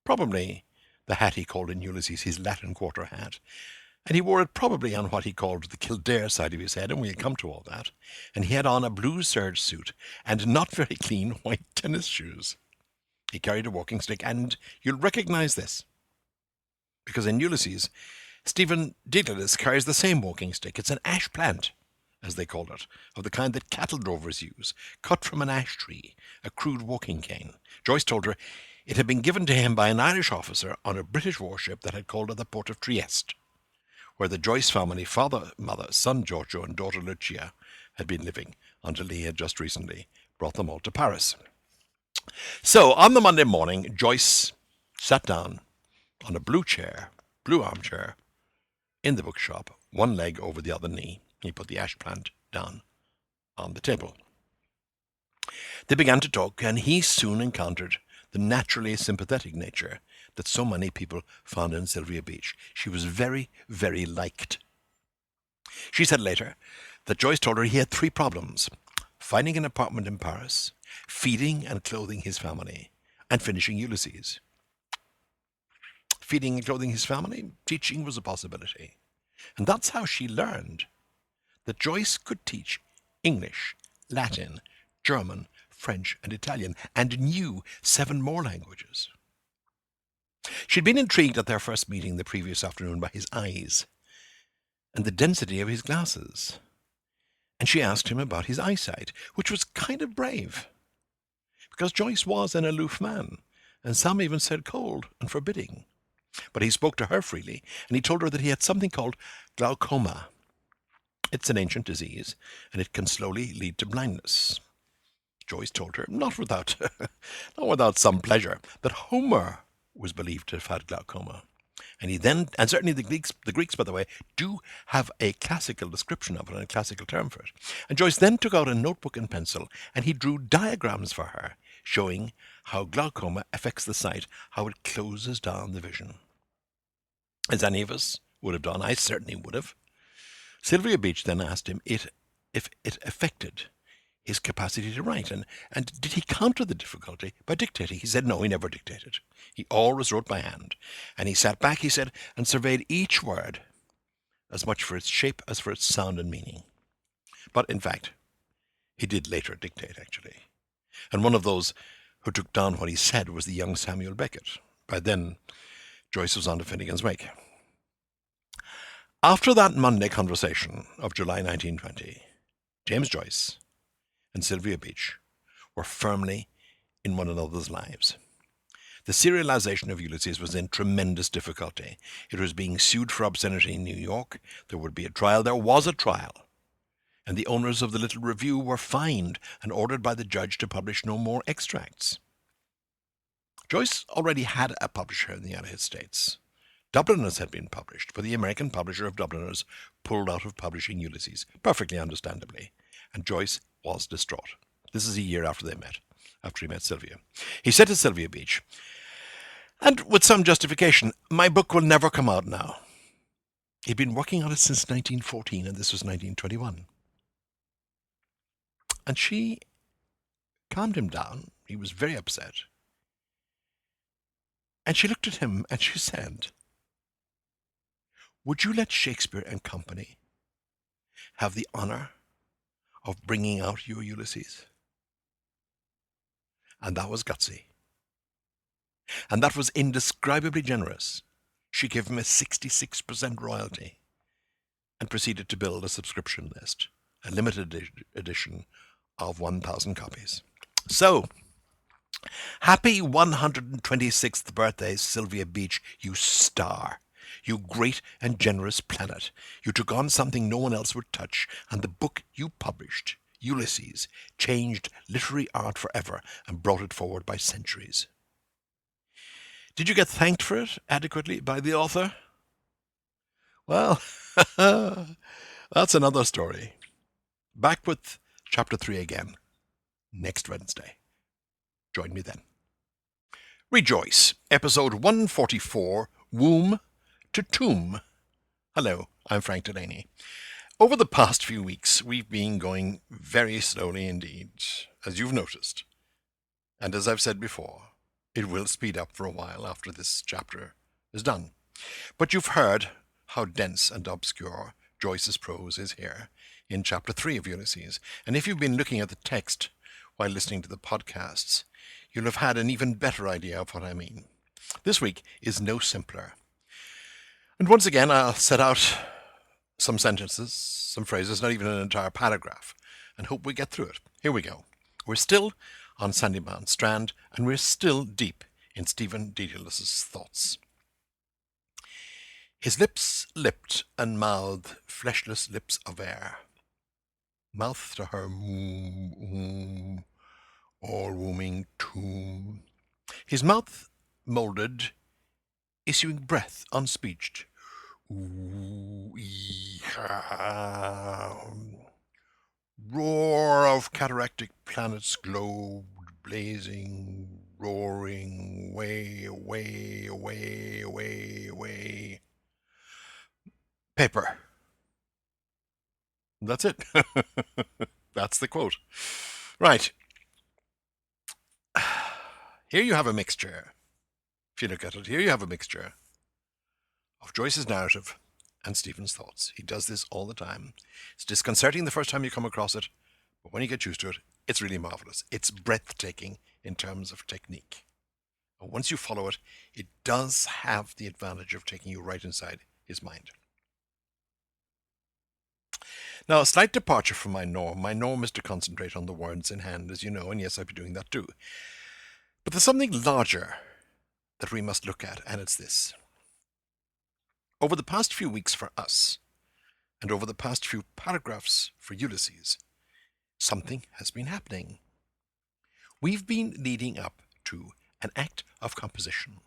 probably the hat he called in Ulysses his Latin Quarter hat, and he wore it probably on what he called the Kildare side of his head, and we'll come to all that, and he had on a blue serge suit and not very clean white tennis shoes. He carried a walking stick, and you'll recognize this, because in Ulysses, Stephen Dedalus carries the same walking stick. It's an ash plant, as they called it, of the kind that cattle drovers use, cut from an ash tree, a crude walking cane. Joyce told her it had been given to him by an Irish officer on a British warship that had called at the port of Trieste, where the Joyce family, father, mother, son Giorgio, and daughter Lucia, had been living until he had just recently brought them all to Paris. So, on the Monday morning, Joyce sat down on a blue armchair, in the bookshop, one leg over the other knee. He put the ash plant down on the table. They began to talk, and he soon encountered the naturally sympathetic nature that so many people found in Sylvia Beach. She was very, very liked. She said later that Joyce told her he had 3 problems: finding an apartment in Paris, feeding and clothing his family, and finishing Ulysses. Feeding and clothing his family, teaching was a possibility. And that's how she learned that Joyce could teach English, Latin, German, French, and Italian, and knew 7 more languages. She'd been intrigued at their first meeting the previous afternoon by his eyes and the density of his glasses, and she asked him about his eyesight, which was kind of brave, because Joyce was an aloof man, and some even said cold and forbidding. But he spoke to her freely, and he told her that he had something called glaucoma. It's an ancient disease, and it can slowly lead to blindness. Joyce told her, not without some pleasure, that Homer was believed to have had glaucoma. And certainly the Greeks, by the way, do have a classical description of it and a classical term for it. And Joyce then took out a notebook and pencil, and he drew diagrams for her, showing how glaucoma affects the sight, how it closes down the vision. As any of us would have done, I certainly would have. Sylvia Beach then asked him if it affected his capacity to write, and did he counter the difficulty by dictating? He said no, he never dictated. He always wrote by hand, and he sat back, he said, and surveyed each word, as much for its shape as for its sound and meaning. But in fact, he did later dictate, actually. And one of those who took down what he said was the young Samuel Beckett. By then, Joyce was on to Finnegan's Wake. After that Monday conversation of July 1920, James Joyce and Sylvia Beach were firmly in one another's lives. The serialization of Ulysses was in tremendous difficulty. It was being sued for obscenity in New York. There would be a trial. There was a trial. And the owners of the Little Review were fined and ordered by the judge to publish no more extracts. Joyce already had a publisher in the United States. Dubliners had been published, but the American publisher of Dubliners pulled out of publishing Ulysses, perfectly understandably, and Joyce was distraught. This is a year after he met Sylvia. He said to Sylvia Beach, and with some justification, my book will never come out now. He'd been working on it since 1914, and this was 1921. And she calmed him down. He was very upset. And she looked at him and she said, would you let Shakespeare and Company have the honor of bringing out your Ulysses? And that was gutsy. And that was indescribably generous. She gave him a 66% royalty and proceeded to build a subscription list, a limited edition of 1,000 copies. So, Happy 126th birthday, Sylvia Beach, you star. You great and generous planet. You took on something no one else would touch, and the book you published, Ulysses, changed literary art forever and brought it forward by centuries. Did you get thanked for it adequately by the author? Well, that's another story. Back with chapter 3 again next Wednesday. Join me then. Rejoice, episode 144, Womb to Tomb. Hello, I'm Frank Delaney. Over the past few weeks, we've been going very slowly indeed, as you've noticed. And as I've said before, it will speed up for a while after this chapter is done. But you've heard how dense and obscure Joyce's prose is here in chapter 3 of Ulysses. And if you've been looking at the text while listening to the podcasts, you'll have had an even better idea of what I mean. This week is no simpler. And once again, I'll set out some sentences, some phrases, not even an entire paragraph, and hope we get through it. Here we go. We're still on Sandymount Strand, and we're still deep in Stephen Dedalus' thoughts. His lips lipped and mouthed fleshless lips of air. Mouth to her all-wombing tomb. His mouth moulded, issuing breath unspeeched. Roar of cataractic planets globed, blazing, roaring, way, away, away, away, away. Paper. That's it. That's the quote. Right. Here you have a mixture. If you look at it, here you have a mixture of Joyce's narrative and Stephen's thoughts. He does this all the time. It's disconcerting the first time you come across it, but when you get used to it, it's really marvelous. It's breathtaking in terms of technique. And once you follow it, it does have the advantage of taking you right inside his mind. Now, a slight departure from my norm. My norm is to concentrate on the words in hand, as you know, and yes, I'll be doing that too. But there's something larger that we must look at, and it's this. Over the past few weeks for us, and over the past few paragraphs for Ulysses, something has been happening. We've been leading up to an act of composition.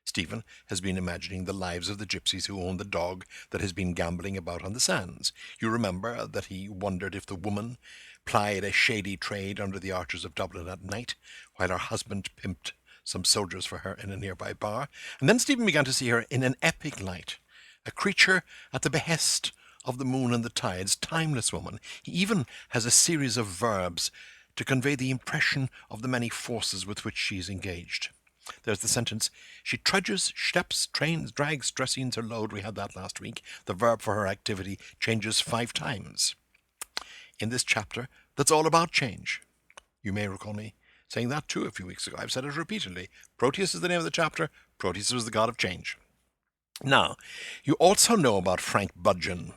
Stephen has been imagining the lives of the gypsies who own the dog that has been gambling about on the sands. You remember that he wondered if the woman plied a shady trade under the arches of Dublin at night, while her husband pimped some soldiers for her in a nearby bar. And then Stephen began to see her in an epic light, a creature at the behest of the moon and the tides, timeless woman. He even has a series of verbs to convey the impression of the many forces with which she is engaged. There's the sentence, she trudges, schleps, trains, drags, dressings her load. We had that last week. The verb for her activity changes 5 times. In this chapter, that's all about change. You may recall me saying that too a few weeks ago. I've said it repeatedly. Proteus is the name of the chapter. Proteus was the god of change. Now, you also know about Frank Budgeon,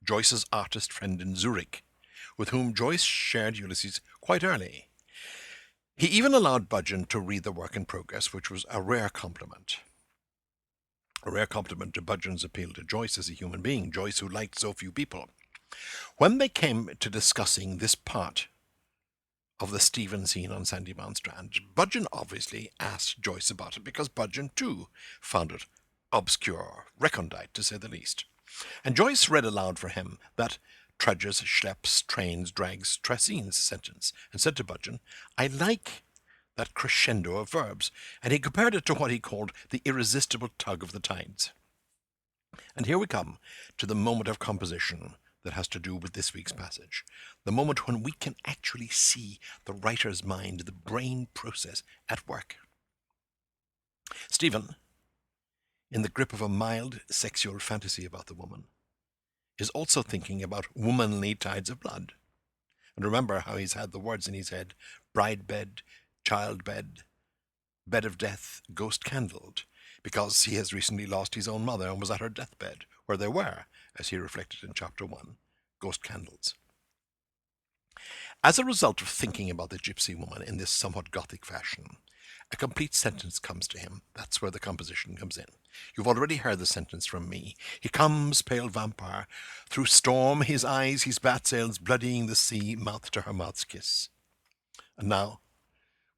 Joyce's artist friend in Zurich, with whom Joyce shared Ulysses quite early. He even allowed Budgeon to read the work in progress, which was a rare compliment. A rare compliment to Budgeon's appeal to Joyce as a human being, Joyce who liked so few people. When they came to discussing this part of the Stephen scene on Sandymount Strand, Budgeon obviously asked Joyce about it because Budgeon too found it obscure, recondite to say the least. And Joyce read aloud for him that trudges, schleps, trains, drags, tressines sentence, and said to Budgeon, I like that crescendo of verbs, and he compared it to what he called the irresistible tug of the tides. And here we come to the moment of composition that has to do with this week's passage, the moment when we can actually see the writer's mind, the brain process at work. Stephen, in the grip of a mild sexual fantasy about the woman, is also thinking about womanly tides of blood. And remember how he's had the words in his head, bride bed, child bed, bed of death, ghost candled, because he has recently lost his own mother and was at her deathbed, where there were, as he reflected in chapter 1, ghost candles. As a result of thinking about the gypsy woman in this somewhat gothic fashion, a complete sentence comes to him. That's where the composition comes in. You've already heard the sentence from me. He comes, pale vampire, through storm, his eyes, his bat sails, bloodying the sea, mouth to her mouth's kiss. And now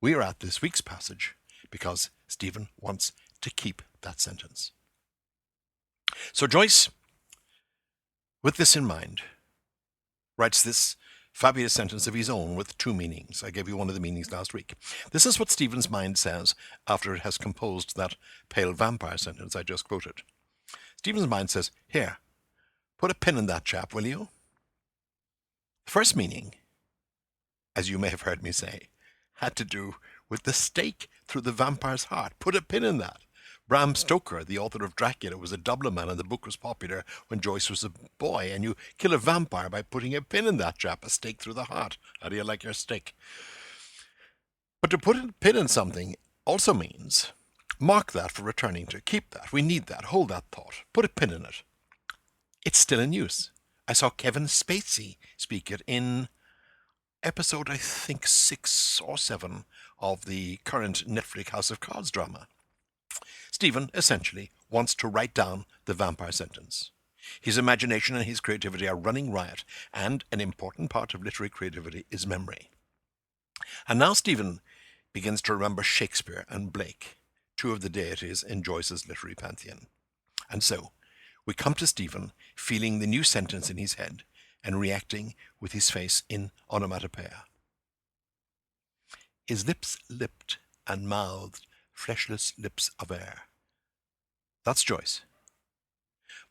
we are at this week's passage because Stephen wants to keep that sentence. So Joyce, with this in mind, writes this fabulous sentence of his own with two meanings. I gave you one of the meanings last week. This is what Stephen's mind says after it has composed that pale vampire sentence I just quoted. Stephen's mind says, here, put a pin in that chap, will you? The first meaning, as you may have heard me say, had to do with the stake through the vampire's heart. Put a pin in that. Bram Stoker, the author of Dracula, was a Dublin man, and the book was popular when Joyce was a boy. And you kill a vampire by putting a pin in that chap, a stake through the heart. How do you like your steak? But to put a pin in something also means mark that for returning to. Keep that. We need that. Hold that thought. Put a pin in it. It's still in use. I saw Kevin Spacey speak it in episode, I think, 6 or 7 of the current Netflix House of Cards drama. Stephen, essentially, wants to write down the vampire sentence. His imagination and his creativity are running riot, and an important part of literary creativity is memory. And now Stephen begins to remember Shakespeare and Blake, two of the deities in Joyce's literary pantheon. And so, we come to Stephen feeling the new sentence in his head and reacting with his face in onomatopoeia. His lips lipped and mouthed fleshless lips of air. That's Joyce.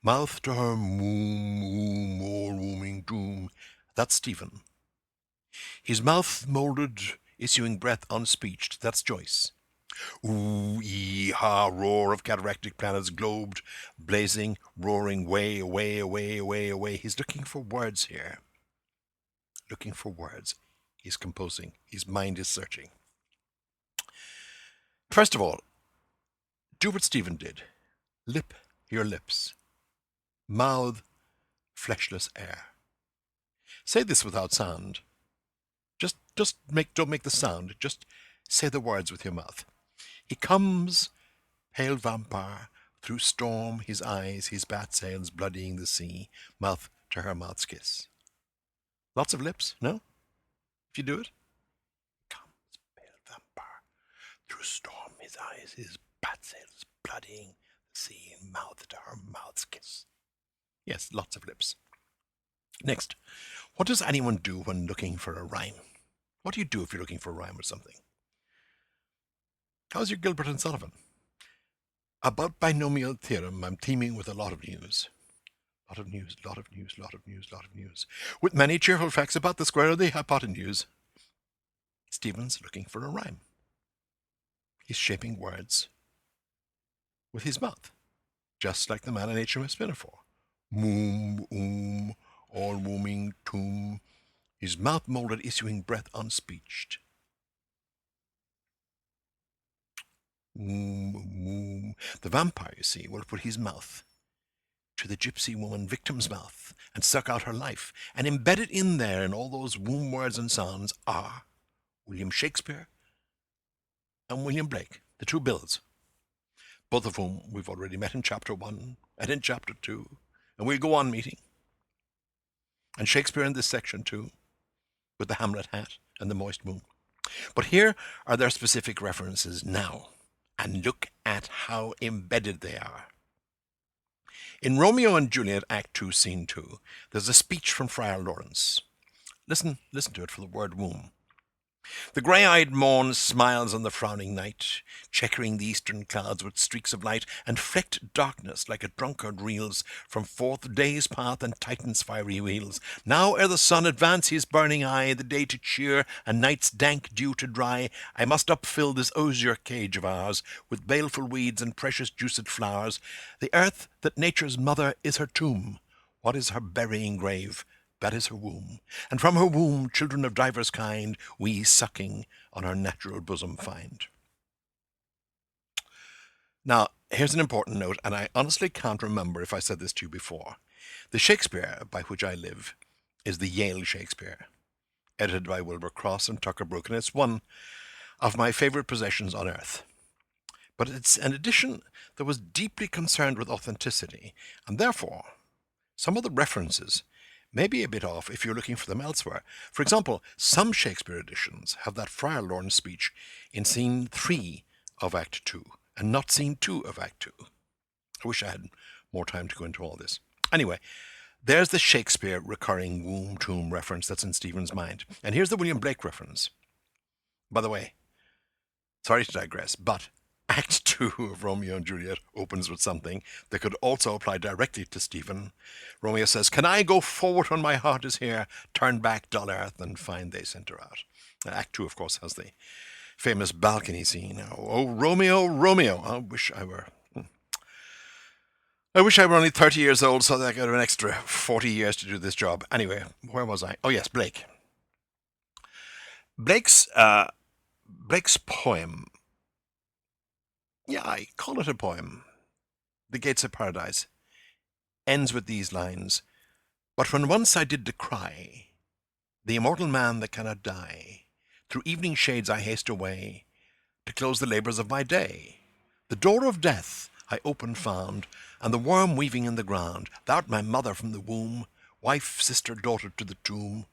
Mouth to her moom, moom, or wooming doom. That's Stephen. His mouth molded, issuing breath unspeeched. That's Joyce. Ooh, ee, ha, roar of cataractic planets globed, blazing, roaring, way, away, away, away, away. He's looking for words here. Looking for words. He's composing. His mind is searching. First of all, do what Stephen did. Lip your lips. Mouth fleshless air. Say this without sound. Don't make the sound. Just say the words with your mouth. He comes, pale vampire, through storm, his eyes, his bat sails, bloodying the sea, mouth to her mouth's kiss. Lots of lips, no? If you do it. Comes, pale vampire, through storm, his eyes, his bat sails, bloodying the sea, mouth to her mouth's kiss. Yes, lots of lips. Next, what does anyone do when looking for a rhyme? What do you do if you're looking for a rhyme or something? How's your Gilbert and Sullivan? About binomial theorem, I'm teeming with a lot of news. Lot of news. With many cheerful facts about the square of the hypotenuse. Stephen's looking for a rhyme. He's shaping words with his mouth, just like the man in HMS Pinafore. Moom, all wooming tomb, his mouth molded, issuing breath unspeeched. The vampire, you see, will put his mouth to the gypsy woman victim's mouth and suck out her life, and embedded in there in all those womb words and sounds are William Shakespeare and William Blake, the two Bills, both of whom we've already met in chapter 1 and in chapter 2, and we'll go on meeting. And Shakespeare in this section too, with the Hamlet hat and the moist moon. But here are their specific references now, and look at how embedded they are. In Romeo and Juliet, Act 2, Scene 2, there's a speech from Friar Lawrence. Listen to it for the word womb. The grey-eyed morn smiles on the frowning night, checkering the eastern clouds with streaks of light, and flecked darkness like a drunkard reels from forth day's path and Titan's fiery wheels. Now ere the sun advance his burning eye, the day to cheer and night's dank dew to dry, I must upfill this osier cage of ours with baleful weeds and precious juiced flowers. The earth that nature's mother is her tomb. What is her burying grave? That is her womb, and from her womb children of divers kind we sucking on her natural bosom find. Now, here's an important note, and I honestly can't remember if I said this to you before. The Shakespeare by which I live is the Yale Shakespeare. edited by Wilbur Cross and Tucker Brooke, and it's one of my favorite possessions on earth. But it's an edition that was deeply concerned with authenticity, and therefore some of the references may be a bit off if you're looking for them elsewhere. For example, some Shakespeare editions have that Friar Lorne speech in scene 3 of Act 2, and not scene 2 of Act 2. I wish I had more time to go into all this. Anyway, there's the Shakespeare recurring womb tomb reference that's in Stephen's mind. And here's the William Blake reference. By the way, sorry to digress, but Act 2 of Romeo and Juliet opens with something that could also apply directly to Stephen. Romeo says, "Can I go forward when my heart is here, turn back dull earth, and find they sent her out?" Act 2, of course, has the famous balcony scene. Oh, Romeo, Romeo. I wish I were only 30 years old so that I could have an extra 40 years to do this job. Anyway, where was I? Oh, yes, Blake. Blake's poem, yeah, I call it a poem, The Gates of Paradise, ends with these lines: "But when once I did descry the immortal man that cannot die, through evening shades I haste away to close the labours of my day. The door of death I open found, and the worm weaving in the ground. Thou'rt my mother from the womb, wife, sister, daughter to the tomb,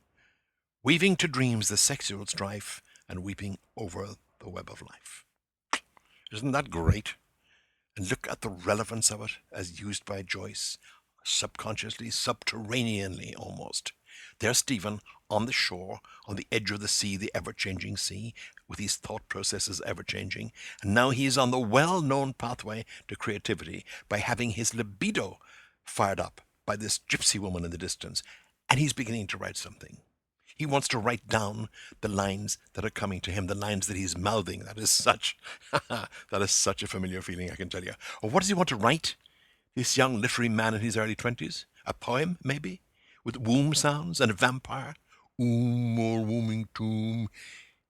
weaving to dreams the sexual strife, and weeping over the web of life." Isn't that great? And look at the relevance of it as used by Joyce, subconsciously, subterraneanly almost. There's Stephen on the shore, on the edge of the sea, the ever-changing sea, with his thought processes ever-changing. And now he's on the well-known pathway to creativity by having his libido fired up by this gypsy woman in the distance. And he's beginning to write something. He wants to write down the lines that are coming to him, the lines that he's mouthing. That is such a familiar feeling, I can tell you. Or what does he want to write? This young literary man in his early 20s? A poem, maybe? With womb sounds and a vampire? Or wombing tomb.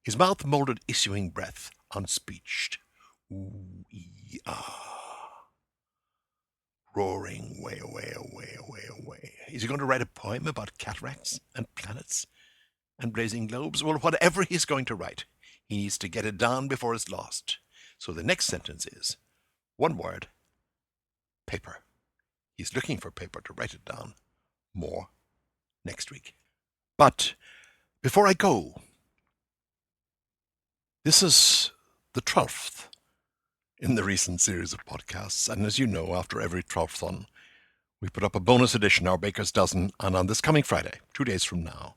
His mouth molded issuing breath, unspeeched. Ooh, ee, ah. Roaring way away, away, away, away. Is he going to write a poem about cataracts and planets and blazing globes? Well, whatever he's going to write, he needs to get it down before it's lost. So the next sentence is, one word, paper. He's looking for paper to write it down. More next week. But before I go, this is the 12th in the recent series of podcasts, and as you know, after every 12th one, we put up a bonus edition, our Baker's Dozen, and on this coming Friday, 2 days from now,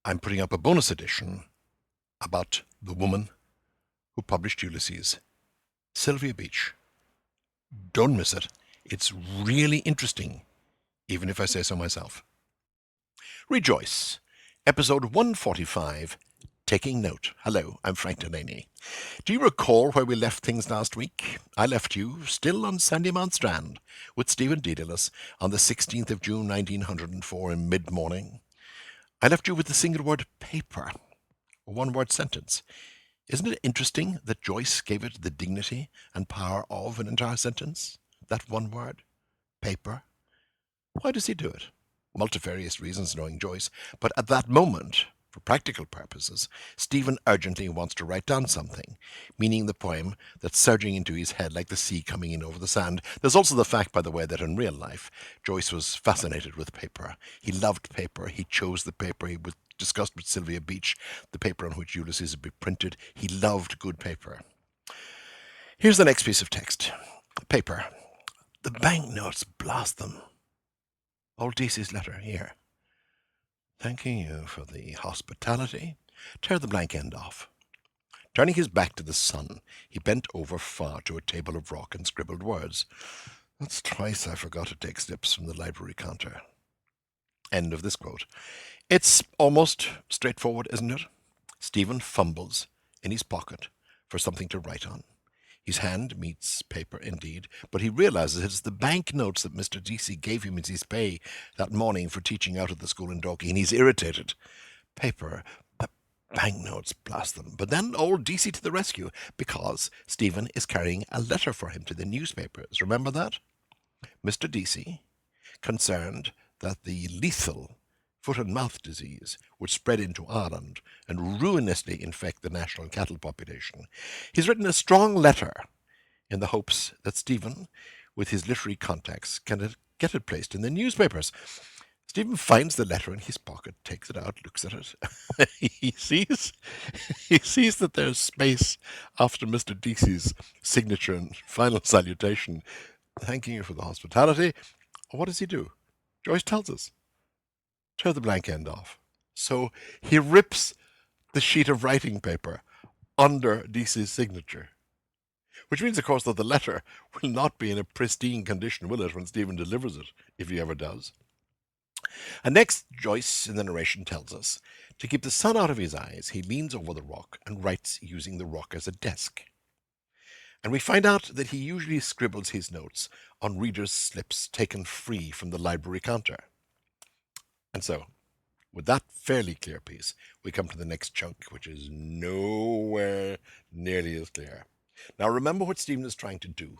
I'm putting up a bonus edition about the woman who published Ulysses, Sylvia Beach. Don't miss it. It's really interesting, even if I say so myself. Rejoice, episode 145, Taking Note. Hello, I'm Frank Delaney. Do you recall where we left things last week? I left you still on Sandymount Strand with Stephen Dedalus on the 16th of June 1904 in mid-morning. I left you with the single word paper, a one-word sentence. Isn't it interesting that Joyce gave it the dignity and power of an entire sentence? That one word, paper. Why does he do it? Multifarious reasons, knowing Joyce, but at that moment, for practical purposes, Stephen urgently wants to write down something, meaning the poem that's surging into his head like the sea coming in over the sand. There's also the fact, by the way, that in real life, Joyce was fascinated with paper. He loved paper. He chose the paper. He was discussed with Sylvia Beach, the paper on which Ulysses would be printed. He loved good paper. Here's the next piece of text. Paper. The banknotes, blast them. Old Deasy's letter, here. Thanking you for the hospitality. Tear the blank end off. Turning his back to the sun, he bent over far to a table of rock and scribbled words. That's twice I forgot to take slips from the library counter. End of this quote. It's almost straightforward, isn't it? Stephen fumbles in his pocket for something to write on. His hand meets paper indeed, but he realizes it's the banknotes that Mr. Deasy gave him as his pay that morning for teaching out at the school in Dalkey, and he's irritated. Paper, the banknotes, blast them. But then old Deasy to the rescue, because Stephen is carrying a letter for him to the newspapers. Remember that? Mr. Deasy, concerned that the lethal foot and mouth disease would spread into Ireland and ruinously infect the national cattle population. He's written a strong letter in the hopes that Stephen, with his literary contacts, can get it placed in the newspapers. Stephen finds the letter in his pocket, takes it out, looks at it. he sees that there's space after Mr. Deasy's signature and final salutation, thanking you for the hospitality. What does he do? Joyce tells us. Tear the blank end off. So he rips the sheet of writing paper under Deasy's signature. Which means, of course, that the letter will not be in a pristine condition, will it, when Stephen delivers it, if he ever does. And next, Joyce, in the narration, tells us, to keep the sun out of his eyes, he leans over the rock and writes using the rock as a desk. And we find out that he usually scribbles his notes on readers' slips taken free from the library counter. And so, with that fairly clear piece, we come to the next chunk, which is nowhere nearly as clear. Now remember what Stephen is trying to do.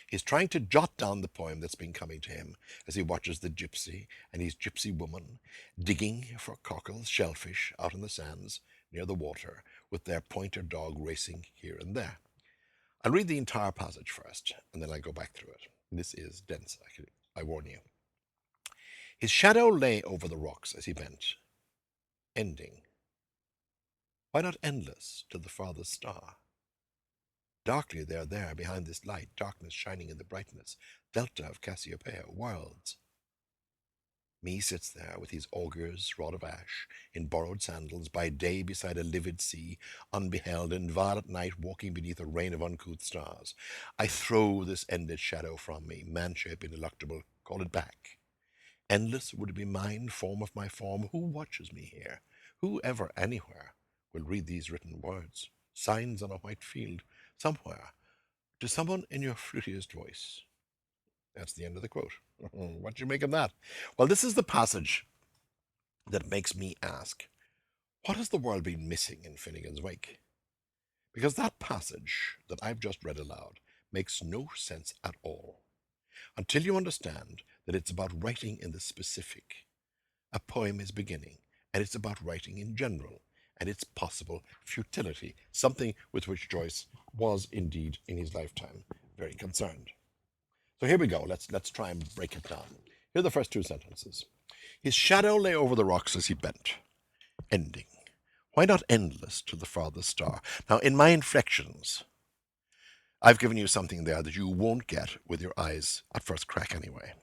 He's trying to jot down the poem that's been coming to him as he watches the gypsy and his gypsy woman digging for cockles, shellfish out in the sands near the water with their pointer dog racing here and there. I'll read the entire passage first, and then I'll go back through it. This is dense, I warn you. His shadow lay over the rocks as he bent, ending. Why not endless to the farthest star? Darkly there behind this light, darkness shining in the brightness, delta of Cassiopeia, worlds. Me sits there with his augur's rod of ash, in borrowed sandals, by day beside a livid sea, unbeheld, and violet night walking beneath a rain of uncouth stars. I throw this endless shadow from me, man-shape ineluctable, call it back. Endless would it be mine, form of my form. Who watches me here? Who ever, anywhere, will read these written words? Signs on a white field, somewhere, to someone in your flutiest voice. That's the end of the quote. What do you make of that? Well, this is the passage that makes me ask, what has the world been missing in Finnegan's Wake? Because that passage that I've just read aloud makes no sense at all until you understand that it's about writing in the specific. A poem is beginning, and it's about writing in general, and its possible futility, something with which Joyce was indeed in his lifetime very concerned. So here we go. Let's try and break it down. Here are the first two sentences. His shadow lay over the rocks as he bent, ending. Why not endless to the farthest star? Now, in my inflections, I've given you something there that you won't get with your eyes at first crack anyway.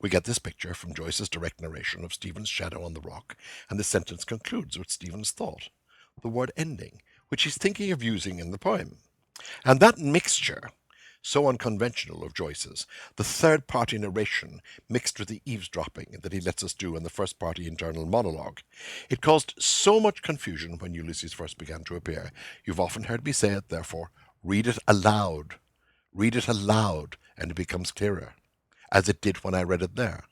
We get this picture from Joyce's direct narration of Stephen's shadow on the rock, and the sentence concludes with Stephen's thought, the word ending, which he's thinking of using in the poem. And that mixture, so unconventional of Joyce's, the third-party narration mixed with the eavesdropping that he lets us do in the first-party internal monologue, it caused so much confusion when Ulysses first began to appear. You've often heard me say it, therefore, read it aloud. Read it aloud, and it becomes clearer, as it did when I read it there.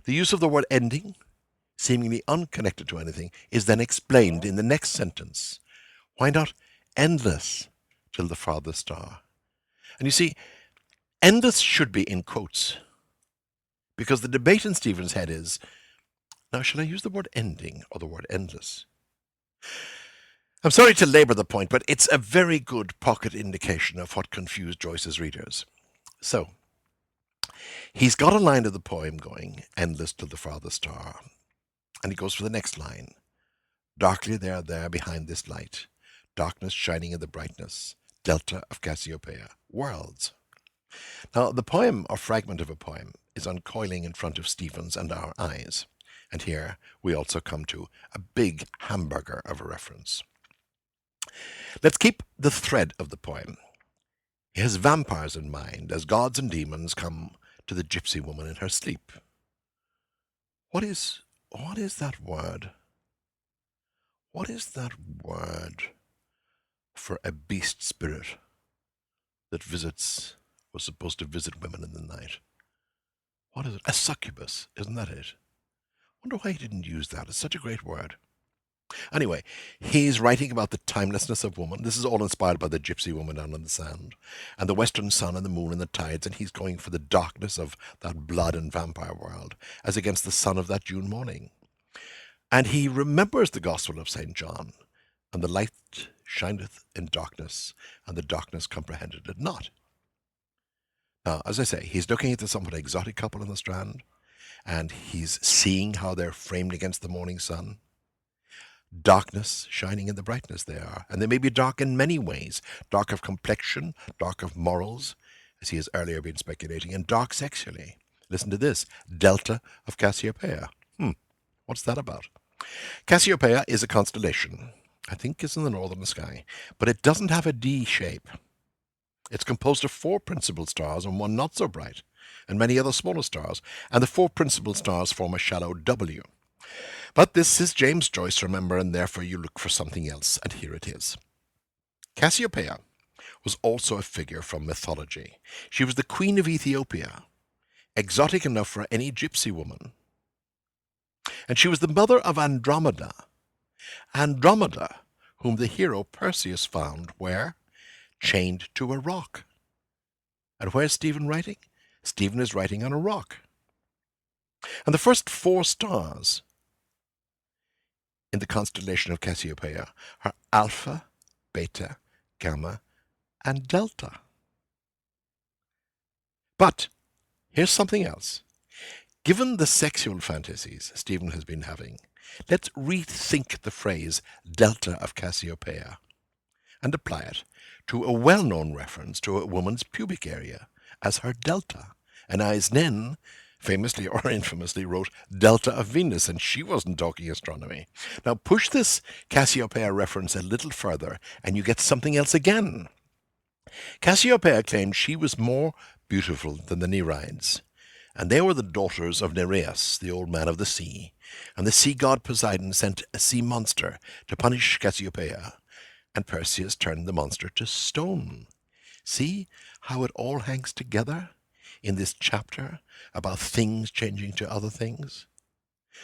The use of the word ending, seemingly unconnected to anything, is then explained in the next sentence. Why not endless till the farthest star? And you see, endless should be in quotes, because the debate in Stephen's head is, now shall I use the word ending or the word endless? I'm sorry to labour the point, but it's a very good pocket indication of what confused Joyce's readers. So, he's got a line of the poem going, endless till the farthest star, and he goes for the next line. Darkly there behind this light, darkness shining in the brightness, delta of Cassiopeia, worlds. Now, the poem, or fragment of a poem, is uncoiling in front of Stephen's and our eyes. And here we also come to a big hamburger of a reference. Let's keep the thread of the poem. He has vampires in mind as gods and demons come to the gypsy woman in her sleep. What is that word? What is that word for a beast spirit that was supposed to visit women in the night? What is it? A succubus, isn't that it? I wonder why he didn't use that. It's such a great word. Anyway, he's writing about the timelessness of woman. This is all inspired by the gypsy woman down on the sand, and the western sun and the moon and the tides, and he's going for the darkness of that blood and vampire world as against the sun of that June morning. And he remembers the Gospel of St. John, and the light shineth in darkness, and the darkness comprehended it not. Now, as I say, he's looking at the somewhat exotic couple in the Strand, and he's seeing how they're framed against the morning sun. Darkness shining in the brightness they are, and they may be dark in many ways, dark of complexion, dark of morals, as he has earlier been speculating, and dark sexually. Listen to this, Delta of Cassiopeia. What's that about? Cassiopeia is a constellation. I think it's in the northern sky, but it doesn't have a D shape. It's composed of 4 principal stars and one not so bright, and many other smaller stars, and the 4 principal stars form a shallow W. But this is James Joyce, remember, and therefore you look for something else, and here it is. Cassiopeia was also a figure from mythology. She was the queen of Ethiopia, exotic enough for any gypsy woman. And she was the mother of Andromeda. Andromeda, whom the hero Perseus found, where? Chained to a rock. And where's Stephen writing? Stephen is writing on a rock. And the first 4 stars in the constellation of Cassiopeia are Alpha, Beta, Gamma, and Delta. But here's something else. Given the sexual fantasies Stephen has been having, let's rethink the phrase Delta of Cassiopeia and apply it to a well-known reference to a woman's pubic area as her delta. And Eisnen famously or infamously wrote Delta of Venus, and she wasn't talking astronomy. Now push this Cassiopeia reference a little further, and you get something else again. Cassiopeia claimed she was more beautiful than the Nereids, and they were the daughters of Nereus, the old man of the sea, and the sea god Poseidon sent a sea monster to punish Cassiopeia, and Perseus turned the monster to stone. See how it all hangs together in this chapter about things changing to other things?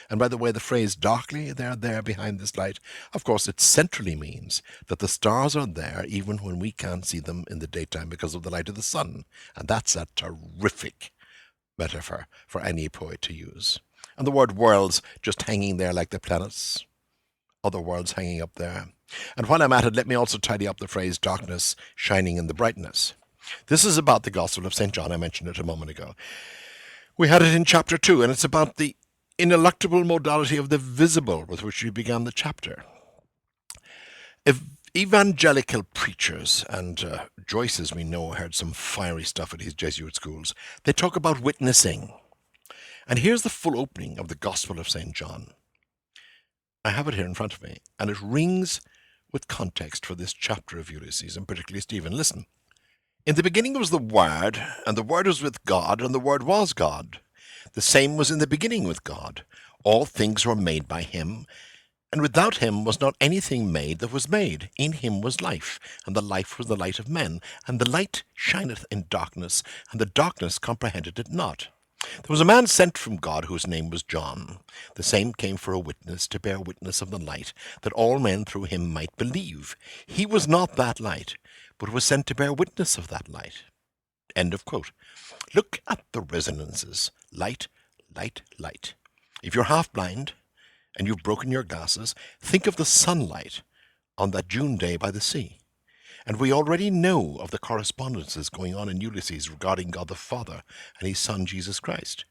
And by the way, the phrase darkly, they're there behind this light, of course it centrally means that the stars are there even when we can't see them in the daytime because of the light of the sun. And that's a terrific metaphor for any poet to use. And the word worlds just hanging there like the planets, other worlds hanging up there. And while I'm at it, let me also tidy up the phrase darkness shining in the brightness. This is about the Gospel of St. John. I mentioned it a moment ago. We had it in chapter 2, and it's about the ineluctable modality of the visible with which we began the chapter. Evangelical preachers, and Joyce, as we know, heard some fiery stuff at his Jesuit schools, they talk about witnessing. And here's the full opening of the Gospel of St. John. I have it here in front of me, and it rings with context for this chapter of Ulysses, and particularly Stephen. Listen. In the beginning was the Word, and the Word was with God, and the Word was God. The same was in the beginning with God. All things were made by him, and without him was not anything made that was made. In him was life, and the life was the light of men. And the light shineth in darkness, and the darkness comprehended it not. There was a man sent from God whose name was John. The same came for a witness, to bear witness of the light, that all men through him might believe. He was not that light, but was sent to bear witness of that light. End of quote. Look at the resonances. Light, light, light. If you're half blind and you've broken your glasses, think of the sunlight on that June day by the sea. And we already know of the correspondences going on in Ulysses regarding God the Father and his Son Jesus Christ.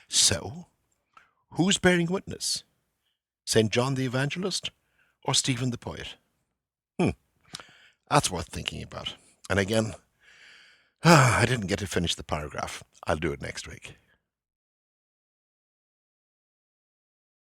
So, who's bearing witness? St. John the Evangelist or Stephen the poet? That's worth thinking about. And again, I didn't get to finish the paragraph. I'll do it next week.